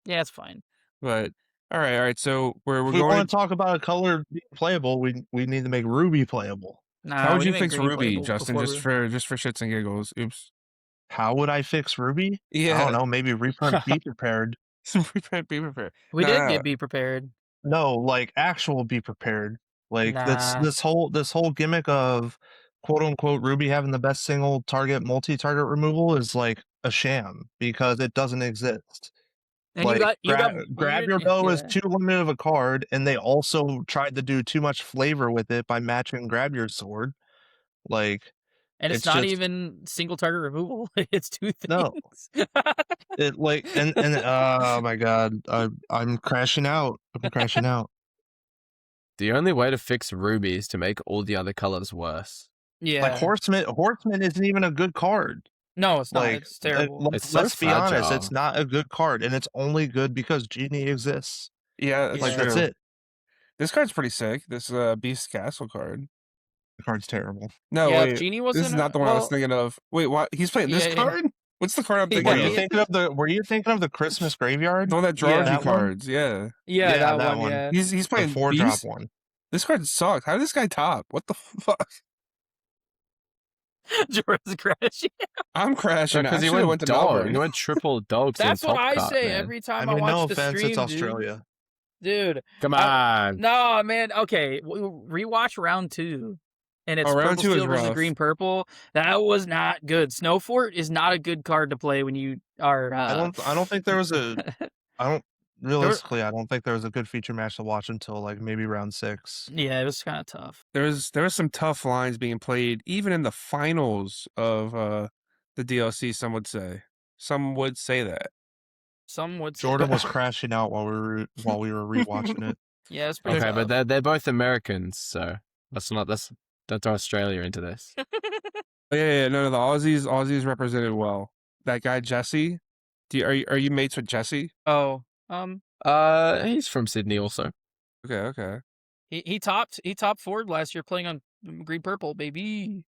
Yeah, it's fine.
but all right. So we're
If we
going.
want to talk about a color being playable, we need to make ruby playable.
Nah,
How would
we
you
make
fix
green
Ruby,
playable
Justin?
before
Just for shits and giggles. Oops.
How would I fix ruby? I
Yeah.
don't know. Maybe reprint be prepared.
Be prepared.
we
Nah,
did
nah.
get be prepared.
No, like actual be prepared. Like
Nah.
this whole gimmick of quote unquote Ruby having the best single target multi-target removal is like a sham because it doesn't exist.
And
Like
you got
grab
weird-
your bow is
yeah.
too limited of a card, and they also tried to do too much flavor with it by matching grab your sword. Like
And it's
it's
not
just-
even single target removal. It's two things.
No. it like and oh my god, I'm crashing out. I'm crashing out.
The only way to fix Ruby is to make all the other colors worse.
Yeah.
Like Horseman isn't even a good card.
No, it's not.
Like
It's terrible.
It's so
let's be honest,
fragile.
it's not a good card, and it's only good because Genie exists.
Yeah, that's
Like
true.
that's it.
This card's pretty sick. This Beast Castle card.
The card's terrible.
No,
yeah,
wait.
if Genie
This
wasn't.
is not the one I was thinking of. Wait, what? He's playing this
Yeah, yeah.
card? What's the card I'm thinking
Were
Yeah,
you
of?
thinking of the Christmas Graveyard?
The one that draws
Yeah.
you
That one?
cards. Yeah.
Yeah,
Yeah,
that, one. Yeah.
He's
The
playing
4-drop
Beast.
one.
This card sucks. How did this guy top? What the fuck?
Jordan's crashing.
I'm crashing.
Because
I
he
should've
went
to
dog.
Melbourne.
He went triple dogs.
That's
in
what
Top
I
Cut,
say
man.
every time
I mean,
watch
no
the
offense,
stream,
it's Australia.
Dude.
Come
I-
on.
No, man. Okay, rewatch round 2, and it's
round
purple
2 is
steel versus
rough.
green purple. That was not good. Snowfort is not a good card to play when you are.
I don't think there was a. I don't realistically. I don't think there was a good feature match to watch until like maybe round 6.
Yeah, it was kind of tough.
There was some tough lines being played, even in the finals of the DLC. Some would say that.
Some would say
Jordan
that.
was crashing out while we were rewatching it.
Yeah, it's pretty
Okay,
tough.
but they're both Americans, so that's Australia into this.
Yeah. No, the Aussies represented well. That guy Jesse. Are you mates with Jesse?
Oh,
He's from Sydney also.
Okay.
he topped Ford last year playing on green purple, baby.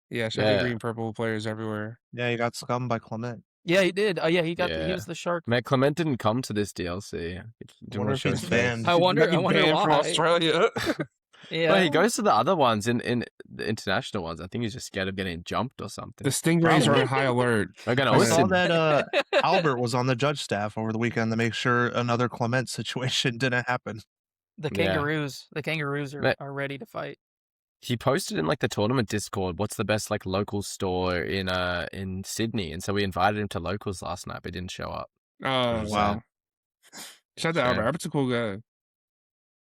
Yeah, should be
Yeah.
green purple players everywhere.
Yeah, he got scummed by Clement.
Yeah, he did. Yeah, he
Yeah.
was the shark.
Man, Clement didn't come to this DLC.
I wonder if he's banned.
I wonder
Might be banned from
why.
Australia.
Yeah.
Well, he goes to the other ones in the international ones. I think he's just scared of getting jumped or something.
The Stingrays are
Probably.
on high alert.
They're gonna
I
Okay.
saw
listen.
that Albert was on the judge staff over the weekend to make sure another Clement situation didn't happen.
The
Yeah.
kangaroos
But-
are ready to fight.
He posted in like the tournament Discord, what's the best like local store in Sydney, and so we invited him to locals last night, but he didn't show up.
Oh
was
wow! Shout out to
Shame.
Albert. Albert's a cool guy.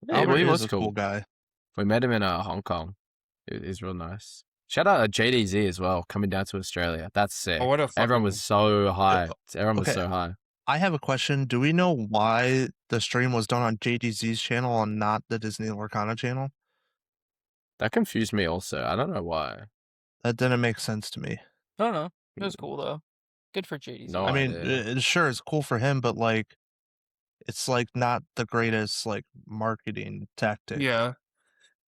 Yeah,
Albert
well, he
is
was
a
cool.
guy.
We met him in Hong Kong. He's real nice. Shout out to JDZ as well, coming down to Australia. That's sick.
Oh, what a
Everyone
fucking-
was so high. Everyone was
Okay.
so high.
I have a question. Do we know why the stream was done on JDZ's channel and not the Disney Lorcana channel?
That confused me also. I don't know why.
That didn't make sense to me.
I don't know. It was cool though. Good for JD's.
No
I mean,
idea.
sure, it's cool for him, but like, it's like not the greatest like marketing tactic.
Yeah.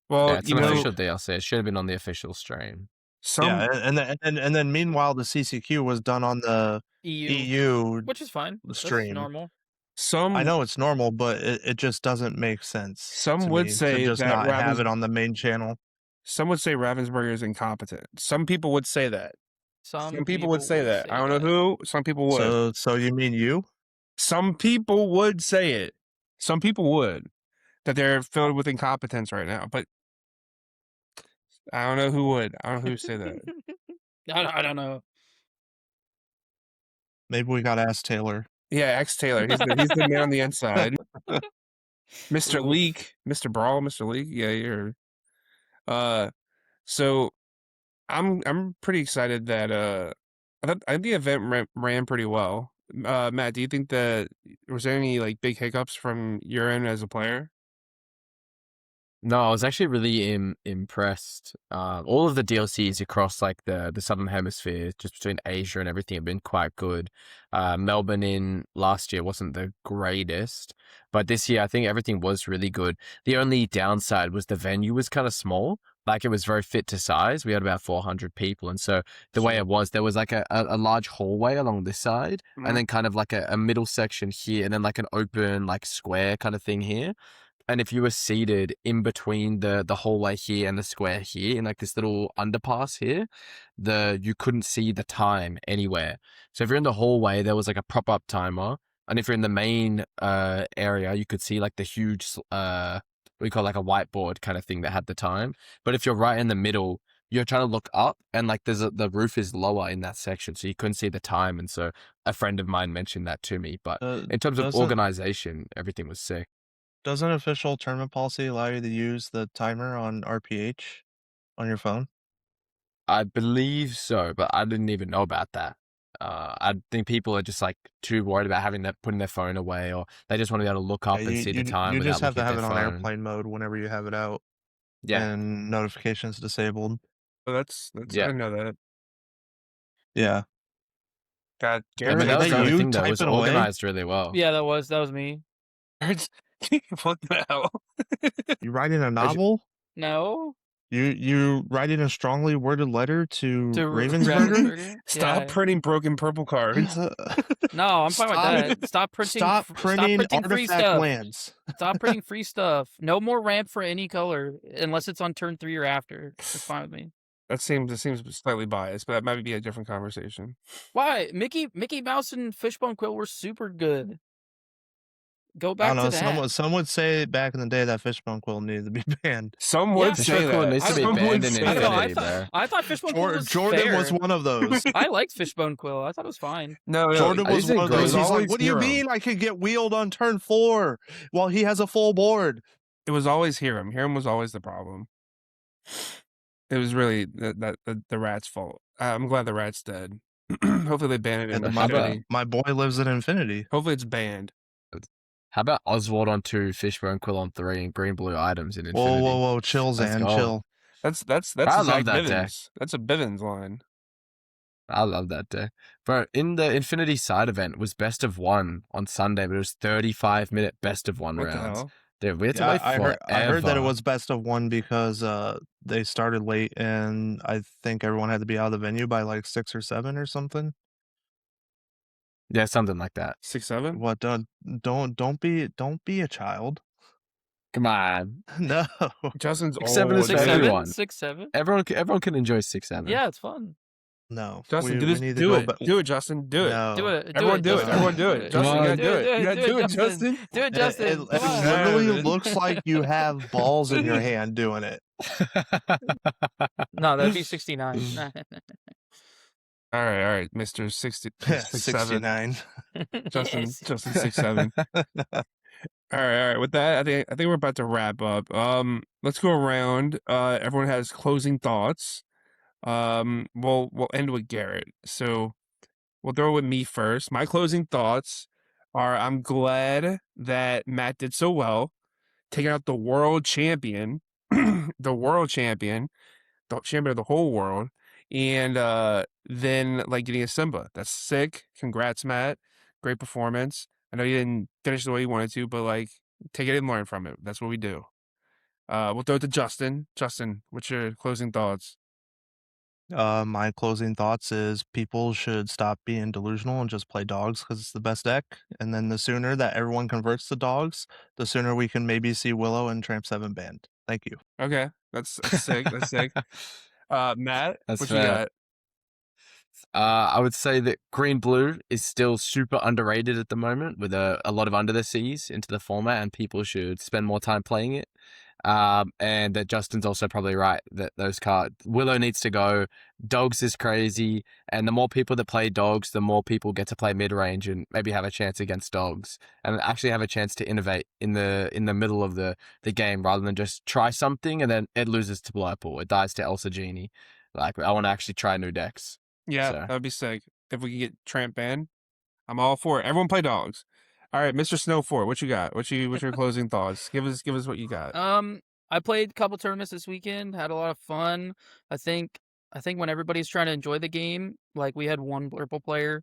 Well,
Yeah, it's
you
an
know,
official DLC. It should have been on the official stream.
Yeah,
some
and then meanwhile the CCQ was done on the
EU,
EU
which is fine. That's
stream.
normal.
I
some
know it's normal, but it just doesn't make sense
some
to
would
me to
say
just
that
not have it on the main channel.
Ravensburger is incompetent. Some people would say that.
Some
Some people would
people
say
would
that. I
say
don't know
that.
who. Some people would.
So you mean you?
Some people would say it. Some people would that they're filled with incompetence right now. But I don't know who would. I don't know who would say that.
I don't know.
Maybe we gotta ask Taylor.
Yeah, X Taylor. He's the man on the inside. Mr.
Oof.
Leak, Mr. Brawl, Mr. Leak. Yeah, you're. So I'm pretty excited that I think the event ran pretty well. Matt, do you think that was there any like big hiccups from your end as a player?
No, I was actually really impressed. All of the DLCs across like the Southern Hemisphere, just between Asia and everything, have been quite good. Melbourne in last year wasn't the greatest, but this year I think everything was really good. The only downside was the venue was kind of small. Like it was very fit to size. We had about 400 people, and so the way it was, there was like a large hallway along this side, and then kind of like a middle section here, and then like an open like square kind of thing here. And if you were seated in between the hallway here and the square here, in like this little underpass here, you couldn't see the time anywhere. So if you're in the hallway, there was like a prop up timer, and if you're in the main area, you could see like the huge we call like a whiteboard kind of thing that had the time. But if you're right in the middle, you're trying to look up, and like the roof is lower in that section, so you couldn't see the time. And so a friend of mine mentioned that to me. But in terms of
Doesn't
organization, everything was sick.
doesn't official tournament policy allow you to use the timer on RPH on your phone?
I believe so, but I didn't even know about that. I think people are just like too worried about having that putting their phone away, or they just want to be able to look up
Yeah,
and see the time
you just
without
have
looking
to
at
have
their
it on
phone.
airplane mode whenever you have it out
Yeah,
and notifications disabled.
Oh, that's I
yeah.
didn't know that.
Yeah.
God,
I mean,
Garrett,
that
Is
was
that
the only
you
thing that was
typing away?
organized really well.
Yeah, that was me.
what the hell?
You writing a
As you-
novel?
No,
You writing a strongly worded letter to
to
Ravensburger?
Ravensburger.
Stop
Yeah.
printing broken purple cards.
No, I'm fine with
Stop-
that. Stop printing.
Stop
Stop
printing
printing free
artifact
stuff.
lands.
Stop printing free stuff. No more ramp for any color unless it's on turn 3 or after. It's fine with me.
It seems slightly biased, but that might be a different conversation.
Why? Mickey Mouse and Fishbone Quill were super good. Go
I
back
don't know.
to that.
Some would say back in the day that Fishbone Quill needed to be banned.
Some
Yeah.
would
Fish
say
Bone Quill
that.
needs to be
Some
banned
would
in
say
I don't know.
Infinity, bro.
I thought Fishbone Quill was
Jordan
fair.
was one of those.
I liked Fishbone Quill. I thought it was fine.
No,
Jordan
I
was
used to
one of
agree.
those.
It was
He's like,
always
"What do you
Hero.
mean I could get wheeled on turn 4 while he has a full board?"
It was always Hiram. Hiram was always the problem. It was really the rat's fault. I'm glad the rat's dead. Hopefully they ban it in
And
Infinity.
my boy lives in Infinity.
Hopefully it's banned.
How about Oswald on 2, Fishbone Quill on 3, and green blue items in
Whoa,
Infinity?
whoa, chill,
Let's
Zan,
go.
chill.
That's
I
Zach
love that deck.
Bivens. That's a Bivens line.
I love that day. Bro, in the Infinity side event was best of 1 on Sunday, but it was 35-minute best of 1
What the
rounds.
hell?
Dude, we had to
Yeah,
wait forever.
I heard that it was best of 1 because they started late and I think everyone had to be out of the venue by like 6 or 7 or something.
Yeah, something like that.
6'7"?
What don't be a child.
Come on.
No.
Justin's
6'7"
old.
is for
man.
everyone.
6'7".
Everyone can enjoy 6'7".
Yeah, it's fun.
No.
Justin,
we
do this.
need to
Do
go
it.
back.
Do it, Justin. Do it.
No.
Do it.
Everyone do it.
Justin.
Everyone do it.
Come
Justin, you
on.
gotta do it. You gotta do it, Justin.
Do it, Justin.
It
Come on.
literally
man.
looks like you have balls in your hand doing it.
No, that'd be 69.
All right, Mr. 67.
69.
Justin,
Yes.
Justin 67. All right. With that, I think we're about to wrap up. Let's go around. Everyone has closing thoughts. We'll end with Garrett. So we'll throw it with me first. My closing thoughts are: I'm glad that Matt did so well, taking out the world champion, the world champion, the champion of the whole world, and then like getting a Simba. That's sick. Congrats, Matt. Great performance. I know you didn't finish the way you wanted to, but like take it and learn from it. That's what we do. We'll throw it to Justin. Justin, what's your closing thoughts?
My closing thoughts is people should stop being delusional and just play dogs because it's the best deck. And then the sooner that everyone converts to dogs, the sooner we can maybe see Willow and Tramp 7 banned. Thank you.
Okay, that's sick. That's sick. Matt,
That's
what you
fair.
got?
I would say that green blue is still super underrated at the moment with a lot of under the seas into the format, and people should spend more time playing it. And that Justin's also probably right that those cards, Willow needs to go. Dogs is crazy, and the more people that play dogs, the more people get to play mid range and maybe have a chance against dogs, and actually have a chance to innovate in the middle of the game rather than just try something and then it loses to Blurple, it dies to Elsa Genie. Like I want to actually try new decks.
Yeah,
So.
that would be sick. If we could get Tramp banned, I'm all for it. Everyone play dogs. All right, Mr. Snowfort, what you got? What's your closing thoughts? Give us what you got.
I played a couple tournaments this weekend, had a lot of fun. I think when everybody's trying to enjoy the game, like we had one Blurple player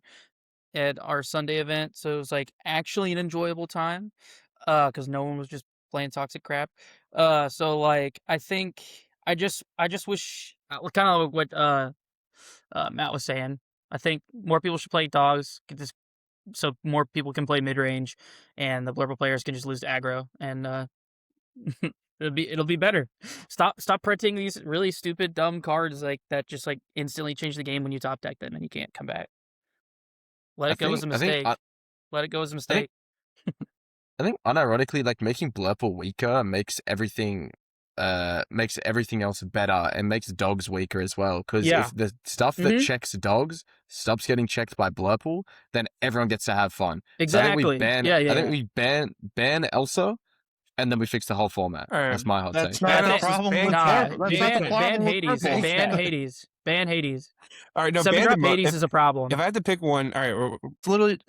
at our Sunday event, so it was like actually an enjoyable time. Because no one was just playing toxic crap. So like I think I just wish kind of what Matt was saying. I think more people should play dogs, get this, so more people can play mid range, and the Blurple players can just lose to aggro, and it'll be better. Stop printing these really stupid dumb cards like that just like instantly change the game when you top deck them and you can't come back. Let it go as a mistake. Let it go as a mistake.
I think unironically, like making Blurple weaker makes everything else better and makes dogs weaker as well. Because if the stuff that checks dogs stops getting checked by Blurple, then everyone gets to have fun.
Exactly.
So I think we ban Elsa, and then we fix the whole format.
All right.
That's my hot take.
That's not the problem with Blurple. That's not the problem
ban
with
Hades.
Blurple.
Ban Hades. Ban Hades.
All right, no,
7-drop Hades is a problem.
If I had to pick one, all right,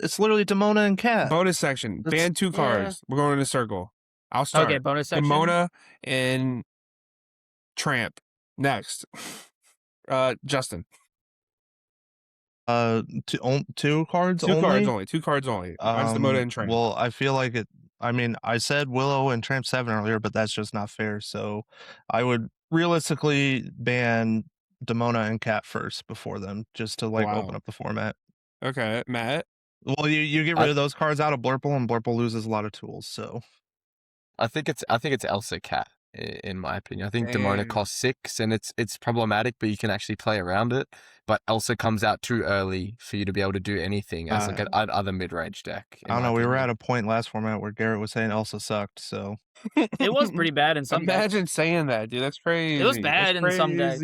It's literally Demona and Cat.
bonus section. Ban 2 cards. We're going in a circle. I'll start.
Okay, bonus section.
Demona and Tramp. Next. Justin.
Two cards
Two
only?
cards only. 2 cards only. Mine's Demona and Tramp.
Well, I feel like it. I mean, I said Willow and Tramp 7 earlier, but that's just not fair. So I would realistically ban Demona and Cat first before them, just to like open up the format.
Okay, Matt.
Well, you get rid of those cards out of Blurple, and Blurple loses a lot of tools. So
I think it's Elsa Cat in my opinion. I think Demona
Dang.
costs 6, and it's problematic, but you can actually play around it. But Elsa comes out too early for you to be able to do anything as like an other mid range deck.
I don't know. We were at a point last format where Garrett was saying Elsa sucked. So
It was pretty bad in some
Imagine
decks.
saying that, dude. That's crazy.
It was bad in some decks.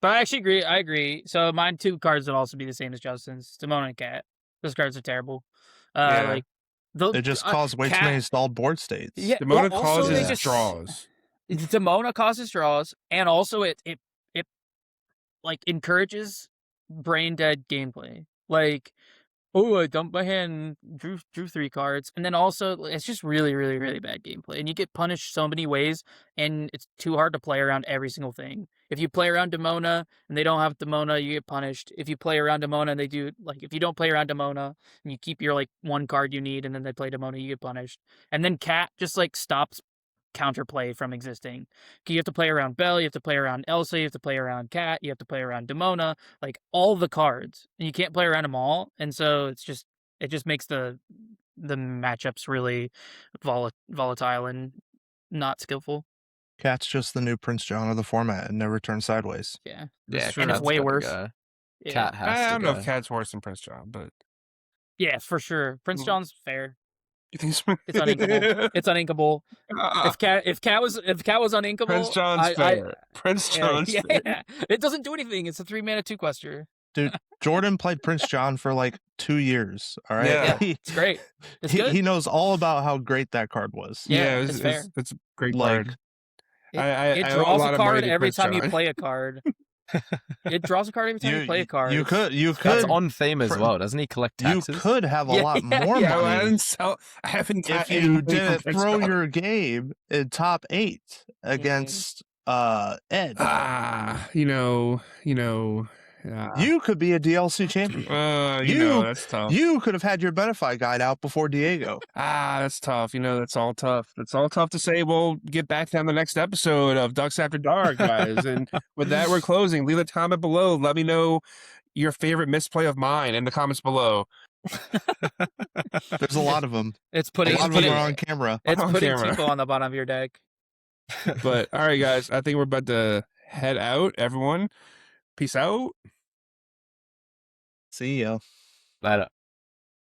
But I actually agree. I agree. So mine 2 cards would also be the same as Justin's. Demona and Cat. Those cards are terrible.
Yeah.
Like
it just caused way too many stalled board states.
Yeah,
Demona
well, also
causes
they just-
draws.
Demona causes draws, and also it like encourages brain dead gameplay. Like, oh, I dumped my hand, drew 3 cards, and then also it's just really, really, really bad gameplay, and you get punished so many ways, and it's too hard to play around every single thing. If you play around Demona and they don't have Demona, you get punished. If you play around Demona and they do, like, if you don't play around Demona and you keep your like 1 card you need, and then they play Demona, you get punished. And then Cat just like stops counterplay from existing. You have to play around Belle, you have to play around Elsa, you have to play around Cat, you have to play around Demona, like all the cards, and you can't play around them all. And so it just makes the matchups really volatile and not skillful.
Cat's just the new Prince John of the format and never turns sideways.
Yeah,
That's true.
and it's
Cat's
way
gotta
worse.
go.
Yeah.
Cat has
I
to
don't
go.
know if Cat's worse than Prince John, but
Yeah, for sure. Prince John's fair.
you think so?
It's uninkable. It's uninkable. If Cat was uninkable,
Prince John's fair. Prince John's fair.
yeah. It doesn't do anything. It's a 3-mana 2-quester.
Dude, Jordan played Prince John for like 2 years. All right.
Yeah.
It's great. It's good.
He knows all about how great that card was.
Yeah,
it's
it's fair.
It's a great
Like,
card.
It
I owe a
draws
lot
a
of money
card
to
every
Prince
time you
John.
play a card. It draws a card every time you play a card.
You could.
That's on theme as well. Doesn't he collect
You
taxes?
could have a
Yeah,
lot
yeah,
more
yeah.
I
money
haven't I haven't
if
got
you
anything from
didn't
Prince
throw
John.
your game in top 8 against Ed.
You know, Yeah.
You could be a DLC champion.
That's tough.
You could have had your Benefy guide out before Diego.
That's tough. That's all tough. That's all tough to say. We'll get back to on the next episode of Ducks After Dark, guys. And with that, we're closing. Leave a comment below. Let me know your favorite misplay of mine in the comments below.
There's a lot of them.
It's
A
putting
lot of them are on camera.
it's
on
putting
camera.
Tico on the bottom of your deck.
But all right, guys, I think we're about to head out. Everyone, peace out.
See ya.
Later.